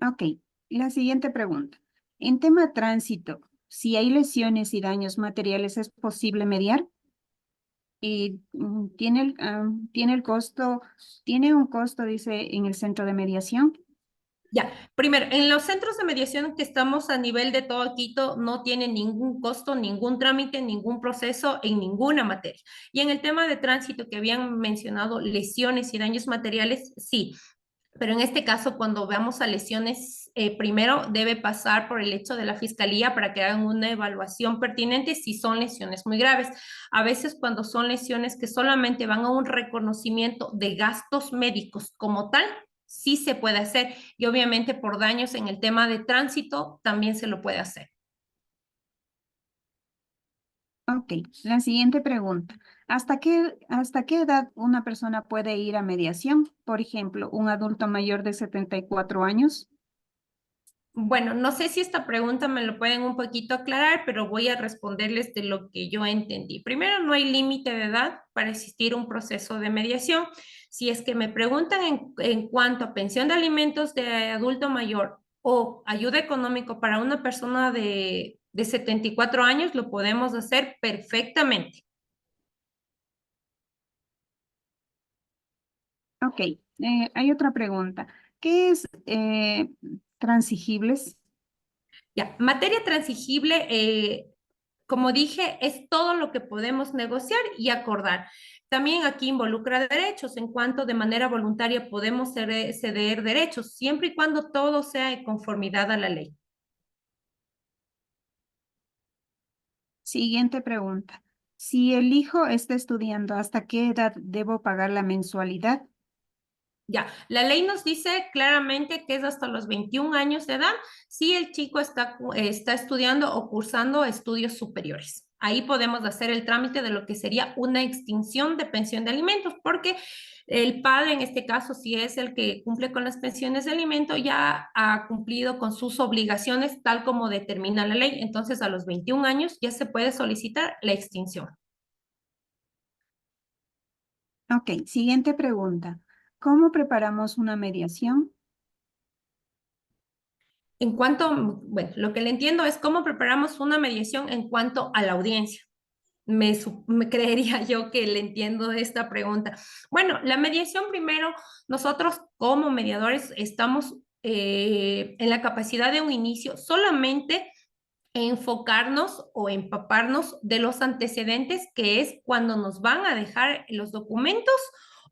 Ok, la siguiente pregunta. En tema tránsito, si hay lesiones y daños materiales, ¿es posible mediar? Y tiene un costo, dice, en el centro de mediación. Ya, primero, en los centros de mediación que estamos a nivel de todo Quito, no tienen ningún costo, ningún trámite, ningún proceso en ninguna materia. Y en el tema de tránsito que habían mencionado, lesiones y daños materiales, sí. Pero en este caso, cuando veamos a lesiones, primero debe pasar por el hecho de la fiscalía para que hagan una evaluación pertinente si son lesiones muy graves. A veces cuando son lesiones que solamente van a un reconocimiento de gastos médicos como tal, sí se puede hacer. Y obviamente por daños en el tema de tránsito también se lo puede hacer. Ok, la siguiente pregunta. ¿Hasta qué edad una persona puede ir a mediación? Por ejemplo, un adulto mayor de 74 años. Bueno, no sé si esta pregunta me lo pueden un poquito aclarar, pero voy a responderles de lo que yo entendí. Primero, no hay límite de edad para existir un proceso de mediación. Si es que me preguntan en cuanto a pensión de alimentos de adulto mayor o ayuda económica para una persona de 74 años, lo podemos hacer perfectamente. Ok, hay otra pregunta. ¿Qué es transigibles? Ya, materia transigible, como dije, es todo lo que podemos negociar y acordar. También aquí involucra derechos, en cuanto de manera voluntaria podemos ceder derechos, siempre y cuando todo sea de conformidad a la ley. Siguiente pregunta. Si el hijo está estudiando, ¿hasta qué edad debo pagar la mensualidad? Ya, la ley nos dice claramente que es hasta los 21 años de edad si el chico está estudiando o cursando estudios superiores. Ahí podemos hacer el trámite de lo que sería una extinción de pensión de alimentos, porque el padre, en este caso, si es el que cumple con las pensiones de alimento, ya ha cumplido con sus obligaciones tal como determina la ley. Entonces, a los 21 años ya se puede solicitar la extinción. Ok, siguiente pregunta. ¿Cómo preparamos una mediación? En cuanto, bueno, lo que le entiendo es cómo preparamos una mediación en cuanto a la audiencia. Me creería yo que le entiendo esta pregunta. Bueno, la mediación primero, nosotros como mediadores estamos en la capacidad de un inicio solamente enfocarnos o empaparnos de los antecedentes, que es cuando nos van a dejar los documentos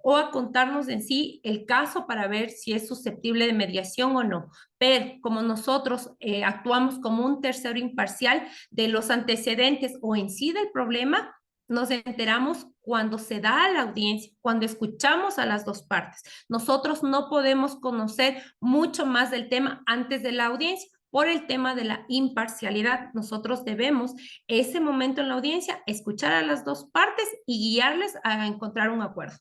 o a contarnos en sí el caso para ver si es susceptible de mediación o no. Pero como nosotros actuamos como un tercero imparcial de los antecedentes o en sí del problema, nos enteramos cuando se da la audiencia, cuando escuchamos a las dos partes. Nosotros no podemos conocer mucho más del tema antes de la audiencia, por el tema de la imparcialidad. Nosotros debemos ese momento en la audiencia escuchar a las dos partes y guiarles a encontrar un acuerdo.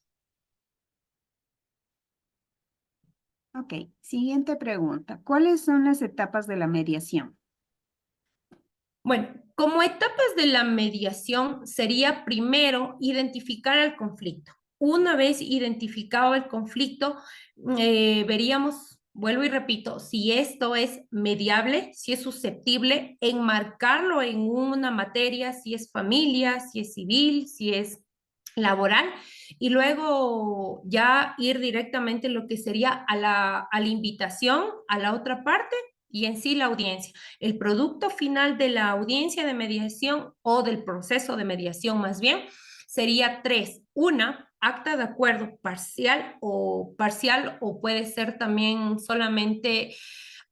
Ok, siguiente pregunta. ¿Cuáles son las etapas de la mediación? Bueno, como etapas de la mediación sería primero identificar el conflicto. Una vez identificado el conflicto, veríamos, vuelvo y repito, si esto es mediable, si es susceptible, enmarcarlo en una materia, si es familia, si es civil, si es laboral, y luego ya ir directamente en lo que sería a la invitación a la otra parte y en sí la audiencia. El producto final de la audiencia de mediación o del proceso de mediación más bien sería tres. Una, acta de acuerdo parcial o puede ser también solamente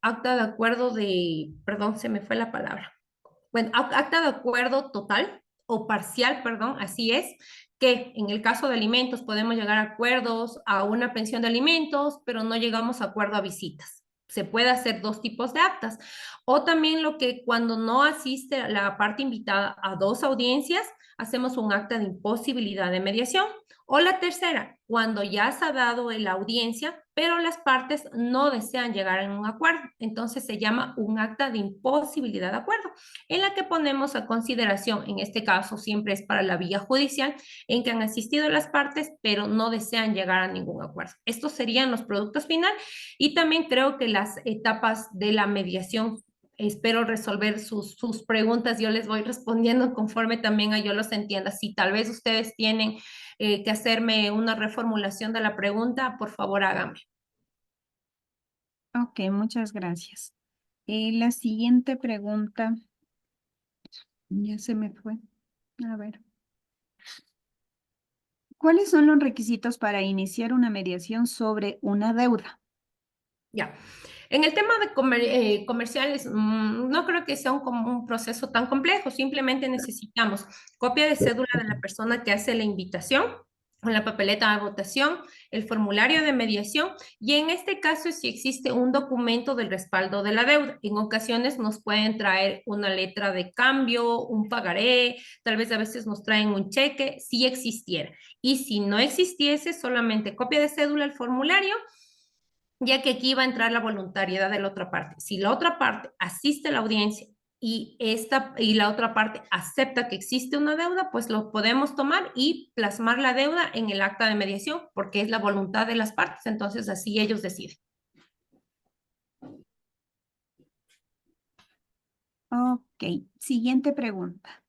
acta de acuerdo de, perdón, se me fue la palabra. Bueno, acta de acuerdo total o parcial, perdón, así es, que en el caso de alimentos podemos llegar a acuerdos a una pensión de alimentos, pero no llegamos a acuerdo a visitas. Se puede hacer dos tipos de actas. O también lo que cuando no asiste la parte invitada a dos audiencias, hacemos un acta de imposibilidad de mediación. O la tercera, cuando ya se ha dado la audiencia, pero las partes no desean llegar a un acuerdo. Entonces se llama un acta de imposibilidad de acuerdo, en la que ponemos a consideración, en este caso siempre es para la vía judicial, en que han asistido las partes, pero no desean llegar a ningún acuerdo. Estos serían los productos finales y también creo que las etapas de la mediación. Espero resolver sus preguntas. Yo les voy respondiendo conforme también yo los entienda. Si tal vez ustedes tienen que hacerme una reformulación de la pregunta, por favor háganme. Ok, muchas gracias. La siguiente pregunta, ya se me fue. A ver. ¿Cuáles son los requisitos para iniciar una mediación sobre una deuda? Ya. En el tema de comerciales, no creo que sea un proceso tan complejo. Simplemente necesitamos copia de cédula de la persona que hace la invitación, con la papeleta de votación, el formulario de mediación y en este caso si existe un documento del respaldo de la deuda. En ocasiones nos pueden traer una letra de cambio, un pagaré, tal vez a veces nos traen un cheque, si existiera. Y si no existiese, solamente copia de cédula, el formulario, ya que aquí va a entrar la voluntariedad de la otra parte. Si la otra parte asiste a la audiencia y la otra parte acepta que existe una deuda, pues lo podemos tomar y plasmar la deuda en el acta de mediación, porque es la voluntad de las partes, entonces así ellos deciden. Ok, siguiente pregunta.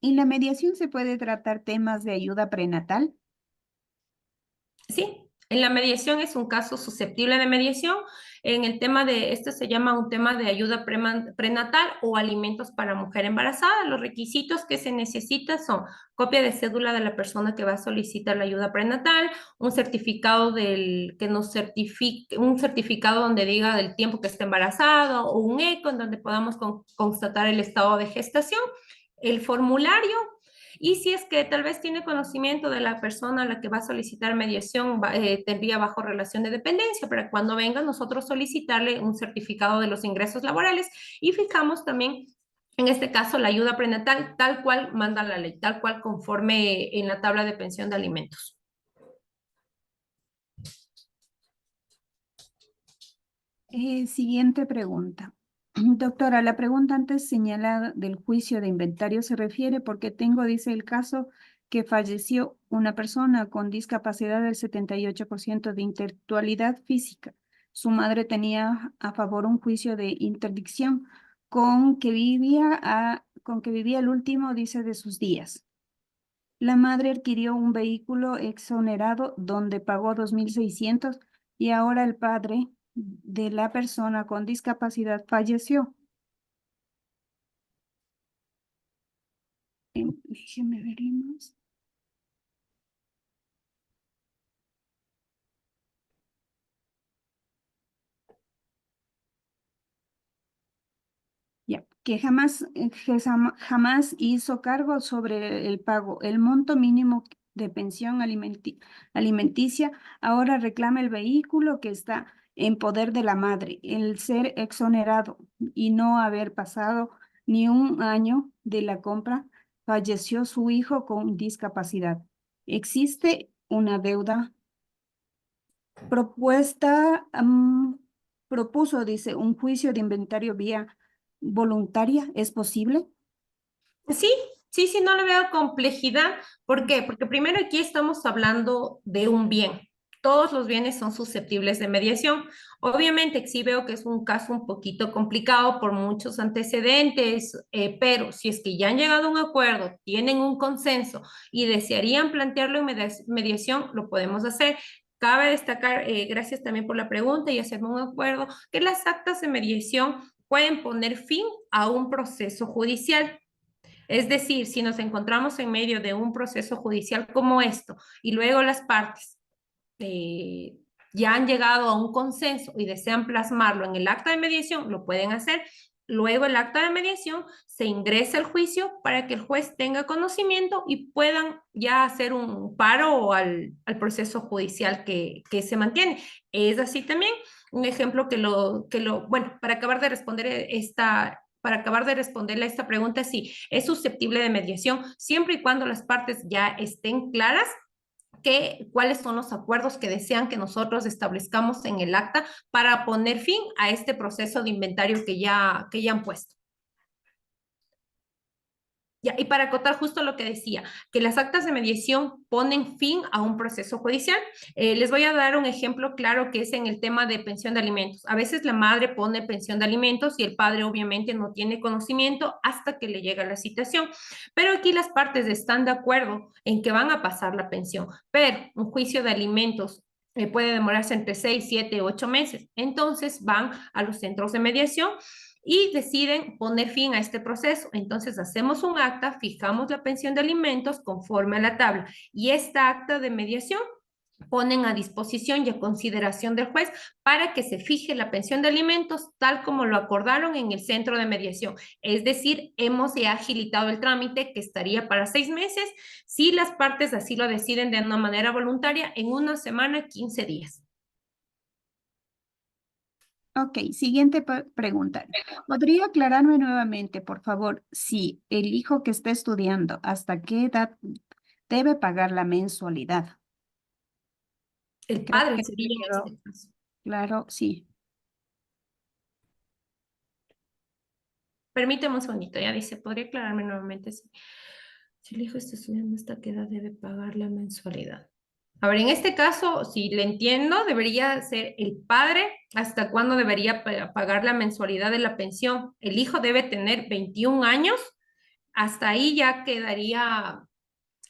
¿En la mediación se puede tratar temas de ayuda prenatal? Sí, en la mediación es un caso susceptible de mediación. En el tema este se llama un tema de ayuda prenatal o alimentos para mujer embarazada. Los requisitos que se necesitan son copia de cédula de la persona que va a solicitar la ayuda prenatal, un certificado que nos certifique, un certificado donde diga del tiempo que está embarazada o un eco en donde podamos constatar el estado de gestación, el formulario. Y si es que tal vez tiene conocimiento de la persona a la que va a solicitar mediación, tendría bajo relación de dependencia, para cuando venga nosotros solicitarle un certificado de los ingresos laborales y fijamos también, en este caso, la ayuda prenatal, tal cual manda la ley, tal cual conforme en la tabla de pensión de alimentos. Siguiente pregunta. Doctora, la pregunta antes señalada del juicio de inventario se refiere porque tengo, dice el caso, que falleció una persona con discapacidad del 78% de intelectualidad física. Su madre tenía a favor un juicio de interdicción con que vivía el último, dice, de sus días. La madre adquirió un vehículo exonerado donde pagó 2.600 y ahora el padre de la persona con discapacidad falleció. Déjeme ver más. Ya, que jamás hizo cargo sobre el pago. El monto mínimo de pensión alimenticia ahora reclama el vehículo que está en poder de la madre, el ser exonerado y no haber pasado ni un año de la compra, falleció su hijo con discapacidad. Existe una deuda propuesta, propuso, dice, un juicio de inventario vía voluntaria, ¿es posible? Sí, sí, no le veo complejidad. ¿Por qué? Porque primero aquí estamos hablando de un bien. Todos los bienes son susceptibles de mediación. Obviamente, sí veo que es un caso un poquito complicado por muchos antecedentes, pero si es que ya han llegado a un acuerdo, tienen un consenso y desearían plantearlo en mediación, lo podemos hacer. Cabe destacar, gracias también por la pregunta y hacerme un acuerdo, que las actas de mediación pueden poner fin a un proceso judicial. Es decir, si nos encontramos en medio de un proceso judicial como esto y luego las partes eh, ya han llegado a un consenso y desean plasmarlo en el acta de mediación, lo pueden hacer. Luego el acta de mediación se ingresa al juicio para que el juez tenga conocimiento y puedan ya hacer un paro al proceso judicial que se mantiene. Es así también un ejemplo bueno, para acabar de responder para acabar de responderle a esta pregunta, sí, es susceptible de mediación siempre y cuando las partes ya estén claras cuáles son los acuerdos que desean que nosotros establezcamos en el acta para poner fin a este proceso de inventario que ya han puesto. Ya, y para acotar justo lo que decía, que las actas de mediación ponen fin a un proceso judicial. Les voy a dar un ejemplo claro que es en el tema de pensión de alimentos. A veces la madre pone pensión de alimentos y el padre obviamente no tiene conocimiento hasta que le llega la citación. Pero aquí las partes están de acuerdo en que van a pasar la pensión, pero un juicio de alimentos puede demorarse entre 6, 7, 8 meses. Entonces van a los centros de mediación y deciden poner fin a este proceso. Entonces hacemos un acta, fijamos la pensión de alimentos conforme a la tabla y esta acta de mediación ponen a disposición y a consideración del juez para que se fije la pensión de alimentos tal como lo acordaron en el centro de mediación. Es decir, hemos ya agilitado el trámite que estaría para 6 meses si las partes así lo deciden de una manera voluntaria en una semana, 15 días. Ok, siguiente pregunta. ¿Podría aclararme nuevamente, por favor, si el hijo que está estudiando, hasta qué edad debe pagar la mensualidad? El Creo padre que sería en quedó este caso. claro, sí. Permíteme un segundito, ya dice, ¿podría aclararme nuevamente si el hijo está estudiando hasta qué edad debe pagar la mensualidad? A ver, en este caso, si le entiendo, debería ser el padre hasta cuándo debería pagar la mensualidad de la pensión. El hijo debe tener 21 años, hasta ahí ya quedaría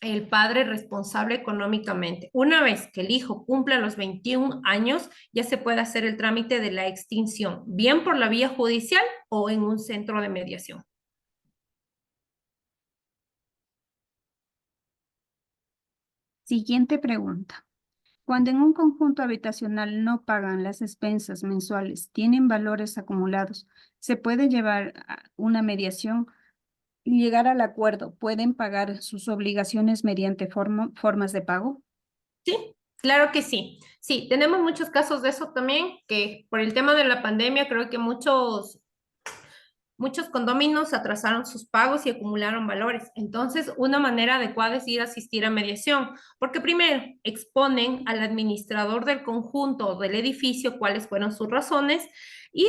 el padre responsable económicamente. Una vez que el hijo cumpla los 21 años, ya se puede hacer el trámite de la extinción, bien por la vía judicial o en un centro de mediación. Siguiente pregunta. Cuando en un conjunto habitacional no pagan las expensas mensuales, tienen valores acumulados, se puede llevar a una mediación y llegar al acuerdo. ¿Pueden pagar sus obligaciones mediante formas de pago? Sí, claro que sí. Sí, tenemos muchos casos de eso también, que por el tema de la pandemia creo que muchos condóminos atrasaron sus pagos y acumularon valores. Entonces, una manera adecuada es ir a asistir a mediación, porque primero exponen al administrador del conjunto o del edificio cuáles fueron sus razones y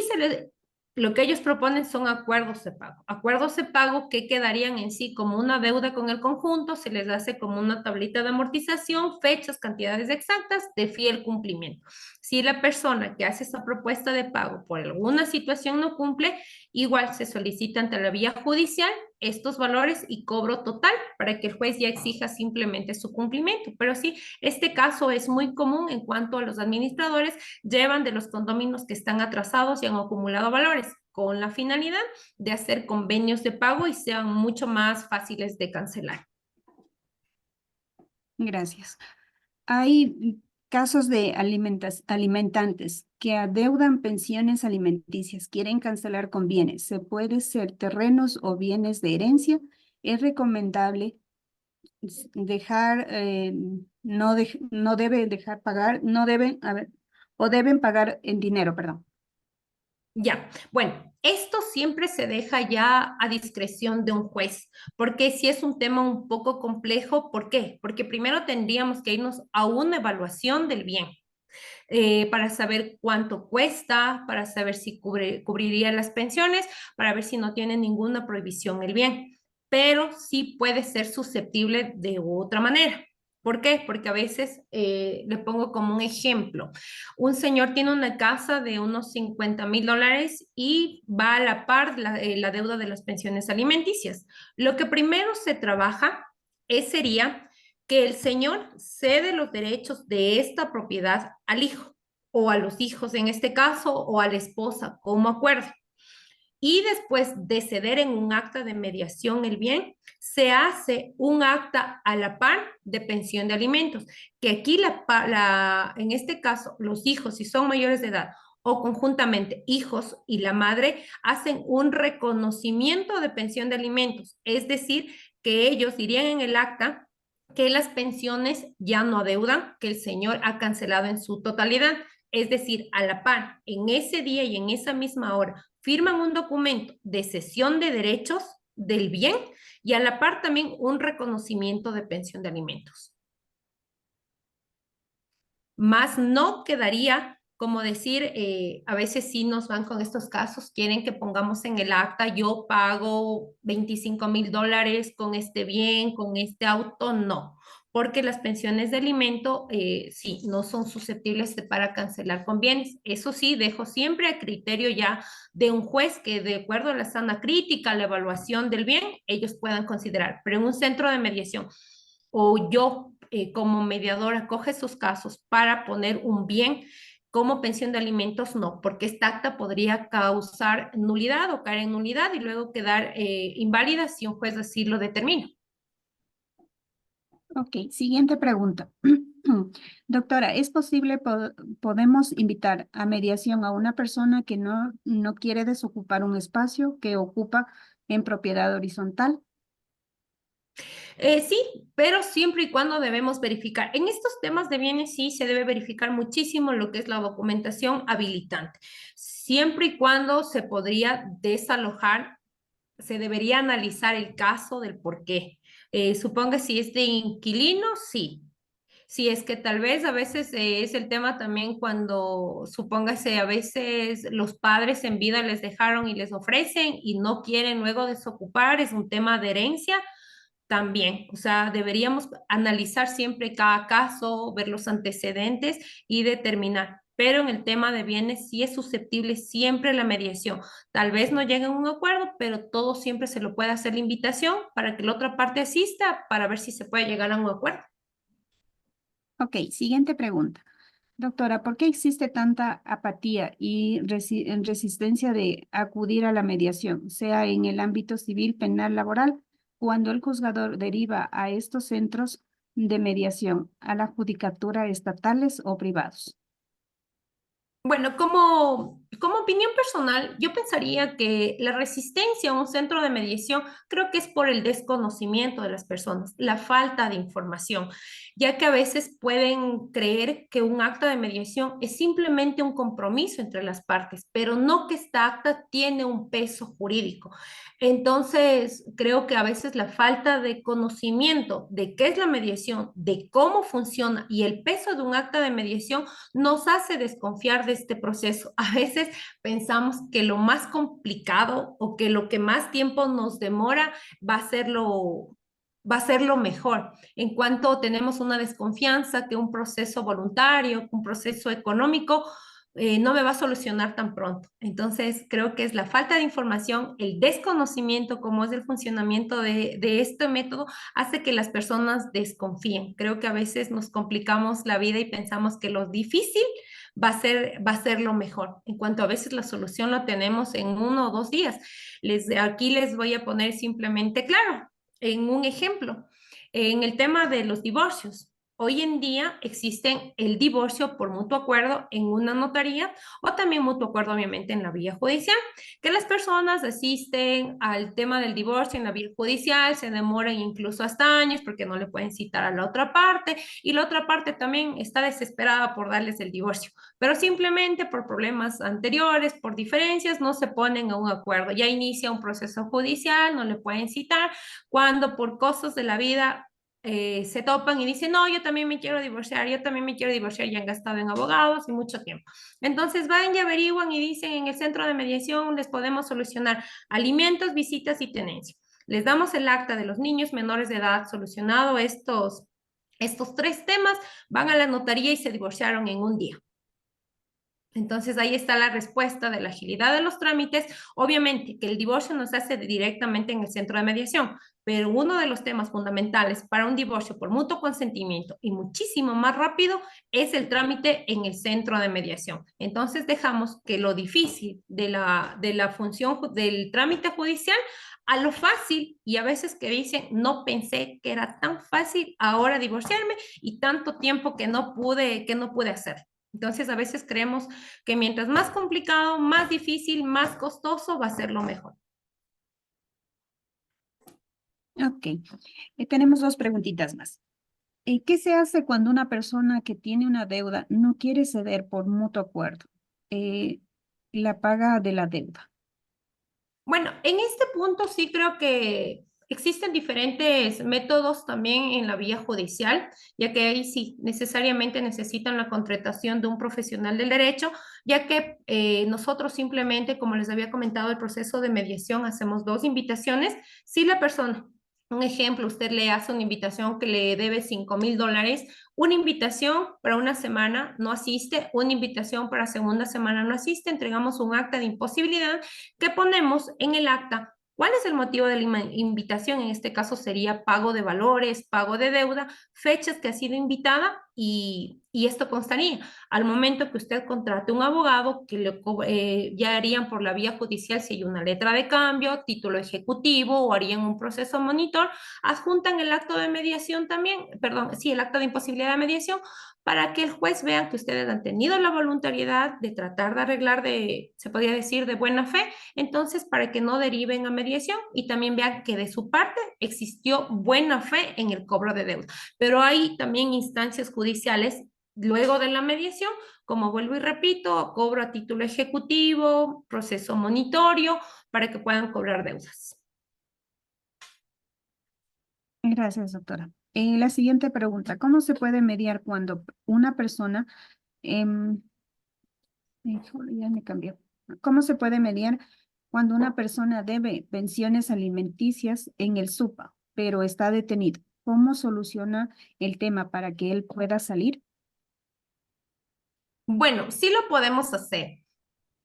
lo que ellos proponen son acuerdos de pago. Acuerdos de pago que quedarían en sí como una deuda con el conjunto, se les hace como una tablita de amortización, fechas, cantidades exactas de fiel cumplimiento. Si la persona que hace esa propuesta de pago por alguna situación no cumple, igual se solicita ante la vía judicial estos valores y cobro total para que el juez ya exija simplemente su cumplimiento. Pero sí, este caso es muy común en cuanto a los administradores llevan de los condóminos que están atrasados y han acumulado valores con la finalidad de hacer convenios de pago y sean mucho más fáciles de cancelar. Gracias. Hay casos de alimentantes que adeudan pensiones alimenticias, quieren cancelar con bienes. Se puede ser terrenos o bienes de herencia. Es recomendable dejar, no debe dejar pagar, no deben, a ver, o deben pagar en dinero, perdón. Ya, bueno, esto siempre se deja ya a discreción de un juez, porque si es un tema un poco complejo, ¿por qué? Porque primero tendríamos que irnos a una evaluación del bien. Para saber cuánto cuesta, para saber si cubriría las pensiones, para ver si no tiene ninguna prohibición el bien, pero sí puede ser susceptible de otra manera. ¿Por qué? Porque a veces, le pongo como un ejemplo, un señor tiene una casa de unos $50,000 y va a la par la deuda de las pensiones alimenticias. Lo que primero se trabaja sería que el señor cede los derechos de esta propiedad al hijo o a los hijos en este caso o a la esposa como acuerdo. Y después de ceder en un acta de mediación el bien, se hace un acta a la par de pensión de alimentos, que aquí en este caso los hijos, si son mayores de edad o conjuntamente hijos y la madre, hacen un reconocimiento de pensión de alimentos, es decir, que ellos dirían en el acta que las pensiones ya no adeudan, que el señor ha cancelado en su totalidad. Es decir, a la par, en ese día y en esa misma hora, firman un documento de cesión de derechos del bien y a la par también un reconocimiento de pensión de alimentos. Más no quedaría como decir, a veces sí nos van con estos casos, quieren que pongamos en el acta, yo pago $25,000 con este bien, con este auto, no, porque las pensiones de alimento sí, no son susceptibles para cancelar con bienes. Eso sí, dejo siempre a criterio ya de un juez que de acuerdo a la sana crítica, la evaluación del bien, ellos puedan considerar, pero en un centro de mediación o yo como mediadora coge sus casos para poner un bien como pensión de alimentos, no, porque esta acta podría causar nulidad o caer en nulidad y luego quedar inválida si un juez así lo determina. Ok, siguiente pregunta. Doctora, ¿es posible, podemos invitar a mediación a una persona que no quiere desocupar un espacio que ocupa en propiedad horizontal? Sí, pero siempre y cuando debemos verificar. En estos temas de bienes sí se debe verificar muchísimo lo que es la documentación habilitante. Siempre y cuando se podría desalojar, se debería analizar el caso del por qué. Suponga si es de inquilino, sí. Si es que tal vez a veces es el tema también cuando, supóngase, a veces los padres en vida les dejaron y les ofrecen y no quieren luego desocupar, es un tema de herencia también. O sea, deberíamos analizar siempre cada caso, ver los antecedentes y determinar. Pero en el tema de bienes sí es susceptible siempre la mediación. Tal vez no lleguen a un acuerdo, pero todo siempre se lo puede hacer la invitación para que la otra parte asista para ver si se puede llegar a un acuerdo. Ok, siguiente pregunta. Doctora, ¿por qué existe tanta apatía y resistencia de acudir a la mediación, sea en el ámbito civil, penal, laboral, cuando el juzgador deriva a estos centros de mediación a la judicatura estatales o privados? Bueno, como opinión personal, yo pensaría que la resistencia a un centro de mediación creo que es por el desconocimiento de las personas, la falta de información, ya que a veces pueden creer que un acta de mediación es simplemente un compromiso entre las partes, pero no que esta acta tiene un peso jurídico. Entonces, creo que a veces la falta de conocimiento de qué es la mediación, de cómo funciona y el peso de un acta de mediación nos hace desconfiar de este proceso. A veces pensamos que lo más complicado o que lo que más tiempo nos demora va a ser lo mejor. En cuanto tenemos una desconfianza que un proceso voluntario, un proceso económico, no me va a solucionar tan pronto. Entonces, creo que es la falta de información, el desconocimiento, como es el funcionamiento de este método, hace que las personas desconfíen. Creo que a veces nos complicamos la vida y pensamos que lo difícil va a ser lo mejor. En cuanto a veces la solución la tenemos en 1 o 2 días. Aquí les voy a poner simplemente, claro, en un ejemplo, en el tema de los divorcios. Hoy en día existen el divorcio por mutuo acuerdo en una notaría o también mutuo acuerdo obviamente en la vía judicial, que las personas asisten al tema del divorcio en la vía judicial, se demoran incluso hasta años porque no le pueden citar a la otra parte y la otra parte también está desesperada por darles el divorcio, pero simplemente por problemas anteriores, por diferencias, no se ponen a un acuerdo. Ya inicia un proceso judicial, no le pueden citar, cuando por cosas de la vida se topan y dicen, no, yo también me quiero divorciar, yo también me quiero divorciar, y han gastado en abogados y mucho tiempo. Entonces van y averiguan y dicen, en el centro de mediación les podemos solucionar alimentos, visitas y tenencia. Les damos el acta de los niños menores de edad solucionado estos 3 temas, van a la notaría y se divorciaron en un día. Entonces ahí está la respuesta de la agilidad de los trámites. Obviamente que el divorcio no se hace directamente en el centro de mediación, pero uno de los temas fundamentales para un divorcio por mutuo consentimiento y muchísimo más rápido es el trámite en el centro de mediación. Entonces dejamos que lo difícil de la función del trámite judicial a lo fácil, y a veces que dicen, no pensé que era tan fácil ahora divorciarme y tanto tiempo que no pude hacer. Entonces, a veces creemos que mientras más complicado, más difícil, más costoso va a ser lo mejor. Ok, tenemos 2 preguntitas más. ¿Qué se hace cuando una persona que tiene una deuda no quiere ceder por mutuo acuerdo la paga de la deuda? Bueno, en este punto sí creo que existen diferentes métodos también en la vía judicial, ya que ahí sí necesariamente necesitan la contratación de un profesional del derecho, ya que nosotros simplemente, como les había comentado, el proceso de mediación hacemos 2 invitaciones. Si la persona, un ejemplo, usted le hace una invitación que le debe $5,000, una invitación para una semana no asiste, una invitación para segunda semana no asiste, entregamos un acta de imposibilidad que ponemos en el acta. ¿Cuál es el motivo de la invitación? En este caso sería pago de valores, pago de deuda, fechas que ha sido invitada y esto constaría. Al momento que usted contrate un abogado, que ya harían por la vía judicial si hay una letra de cambio, título ejecutivo o harían un proceso monitor, adjuntan el acto de mediación también, perdón, sí, el acta de imposibilidad de mediación, para que el juez vea que ustedes han tenido la voluntariedad de tratar de arreglar se podría decir, de buena fe, entonces para que no deriven a mediación y también vean que de su parte existió buena fe en el cobro de deuda. Pero hay también instancias judiciales luego de la mediación, como vuelvo y repito, cobro a título ejecutivo, proceso monitorio, para que puedan cobrar deudas. Gracias, doctora. La siguiente pregunta, ¿cómo se puede mediar cuando una persona, híjole, ya me cambió. ¿Cómo se puede mediar cuando una persona debe pensiones alimenticias en el SUPA, pero está detenido? ¿Cómo soluciona el tema para que él pueda salir? Bueno, sí lo podemos hacer.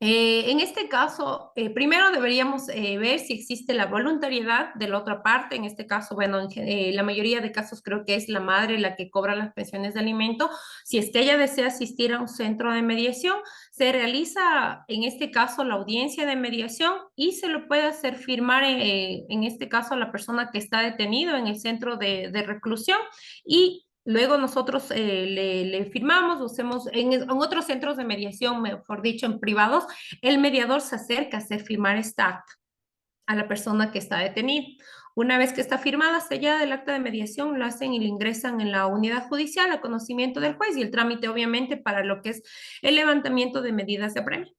En este caso, primero deberíamos ver si existe la voluntariedad de la otra parte. En este caso, bueno, la mayoría de casos creo que es la madre la que cobra las pensiones de alimento. Si es que ella desea asistir a un centro de mediación, se realiza en este caso la audiencia de mediación y se lo puede hacer firmar en este caso a la persona que está detenido en el centro de reclusión y luego nosotros le firmamos, o hacemos en otros centros de mediación, mejor dicho, en privados, el mediador se acerca a hacer firmar esta acta a la persona que está detenida. Una vez que está firmada, sellada el acta de mediación, lo hacen y lo ingresan en la unidad judicial a conocimiento del juez y el trámite, obviamente, para lo que es el levantamiento de medidas de apremio.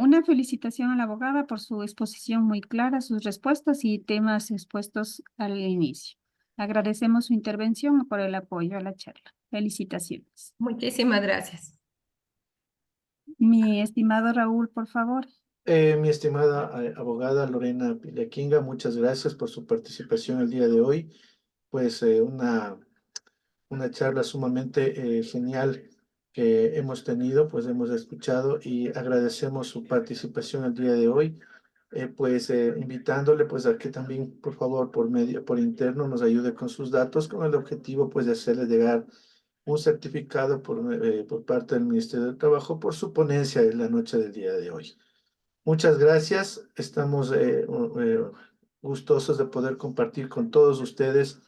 Una felicitación a la abogada por su exposición muy clara, sus respuestas y temas expuestos al inicio. Agradecemos su intervención y por el apoyo a la charla. Felicitaciones. Muchísimas gracias. Mi estimado Raúl, por favor. Mi estimada abogada Lorena Piliaquinga, muchas gracias por su participación el día de hoy. Pues una charla sumamente genial que hemos tenido, pues hemos escuchado y agradecemos su participación el día de hoy. Invitándole pues a que también, por favor, por interno nos ayude con sus datos con el objetivo pues de hacerle llegar un certificado por parte del Ministerio del Trabajo por su ponencia en la noche del día de hoy. Muchas gracias. Estamos gustosos de poder compartir con todos ustedes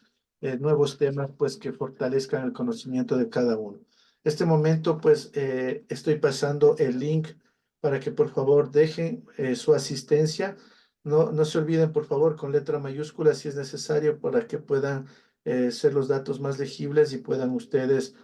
nuevos temas, pues que fortalezcan el conocimiento de cada uno. Este momento, pues, estoy pasando el link para que por favor dejen su asistencia. No se olviden, por favor, con letra mayúscula si es necesario para que puedan ser los datos más legibles y puedan ustedes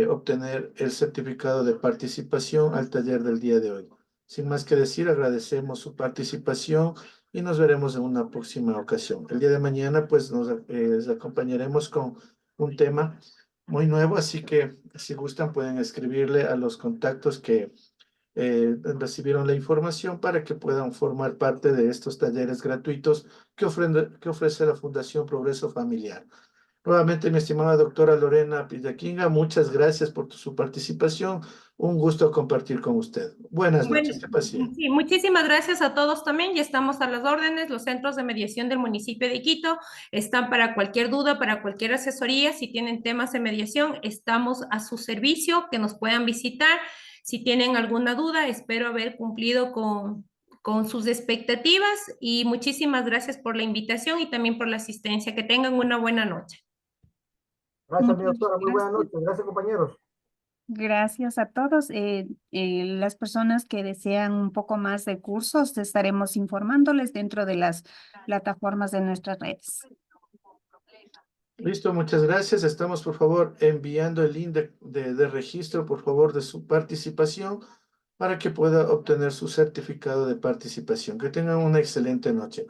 obtener el certificado de participación al taller del día de hoy. Sin más que decir, agradecemos su participación y nos veremos en una próxima ocasión. El día de mañana, pues, les acompañaremos con un tema muy nuevo, así que si gustan pueden escribirle a los contactos que recibieron la información para que puedan formar parte de estos talleres gratuitos que ofrece la Fundación Progreso Familiar. Nuevamente, mi estimada doctora Lorena Pillaquinga, muchas gracias por su participación. Un gusto compartir con usted. Buenas Bueno, noches, que pase bien. sí, muchísimas gracias a todos también. Ya estamos a las órdenes. Los centros de mediación del municipio de Quito están para cualquier duda, para cualquier asesoría. Si tienen temas de mediación, estamos a su servicio, que nos puedan visitar. Si tienen alguna duda, espero haber cumplido con sus expectativas y muchísimas gracias por la invitación y también por la asistencia. Que tengan una buena noche. Gracias, mi Muchas doctora. Muy buenas gracias. noches. Gracias, compañeros. Gracias a todos. Las personas que desean un poco más de cursos, estaremos informándoles dentro de las plataformas de nuestras redes. Listo, muchas gracias. Estamos, por favor, enviando el link de registro, por favor, de su participación para que pueda obtener su certificado de participación. Que tengan una excelente noche.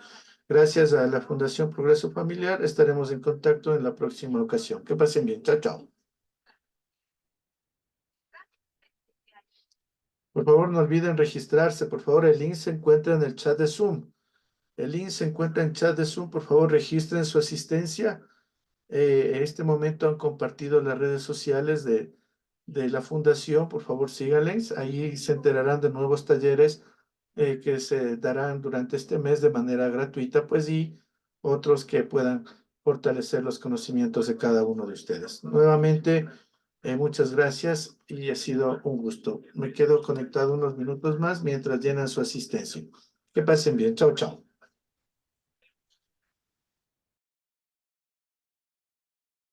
Gracias a la Fundación Progreso Familiar, estaremos en contacto en la próxima ocasión. Que pasen bien. Chao, chao. Por favor, no olviden registrarse. Por favor, el link se encuentra en el chat de Zoom. El link se encuentra en el chat de Zoom. Por favor, registren su asistencia. En este momento han compartido las redes sociales de la fundación. Por favor, síganles. Ahí se enterarán de nuevos talleres que se darán durante este mes de manera gratuita, pues, y otros que puedan fortalecer los conocimientos de cada uno de ustedes. Nuevamente, muchas gracias y ha sido un gusto. Me quedo conectado unos minutos más mientras llenan su asistencia. Que pasen bien. Chao, chao.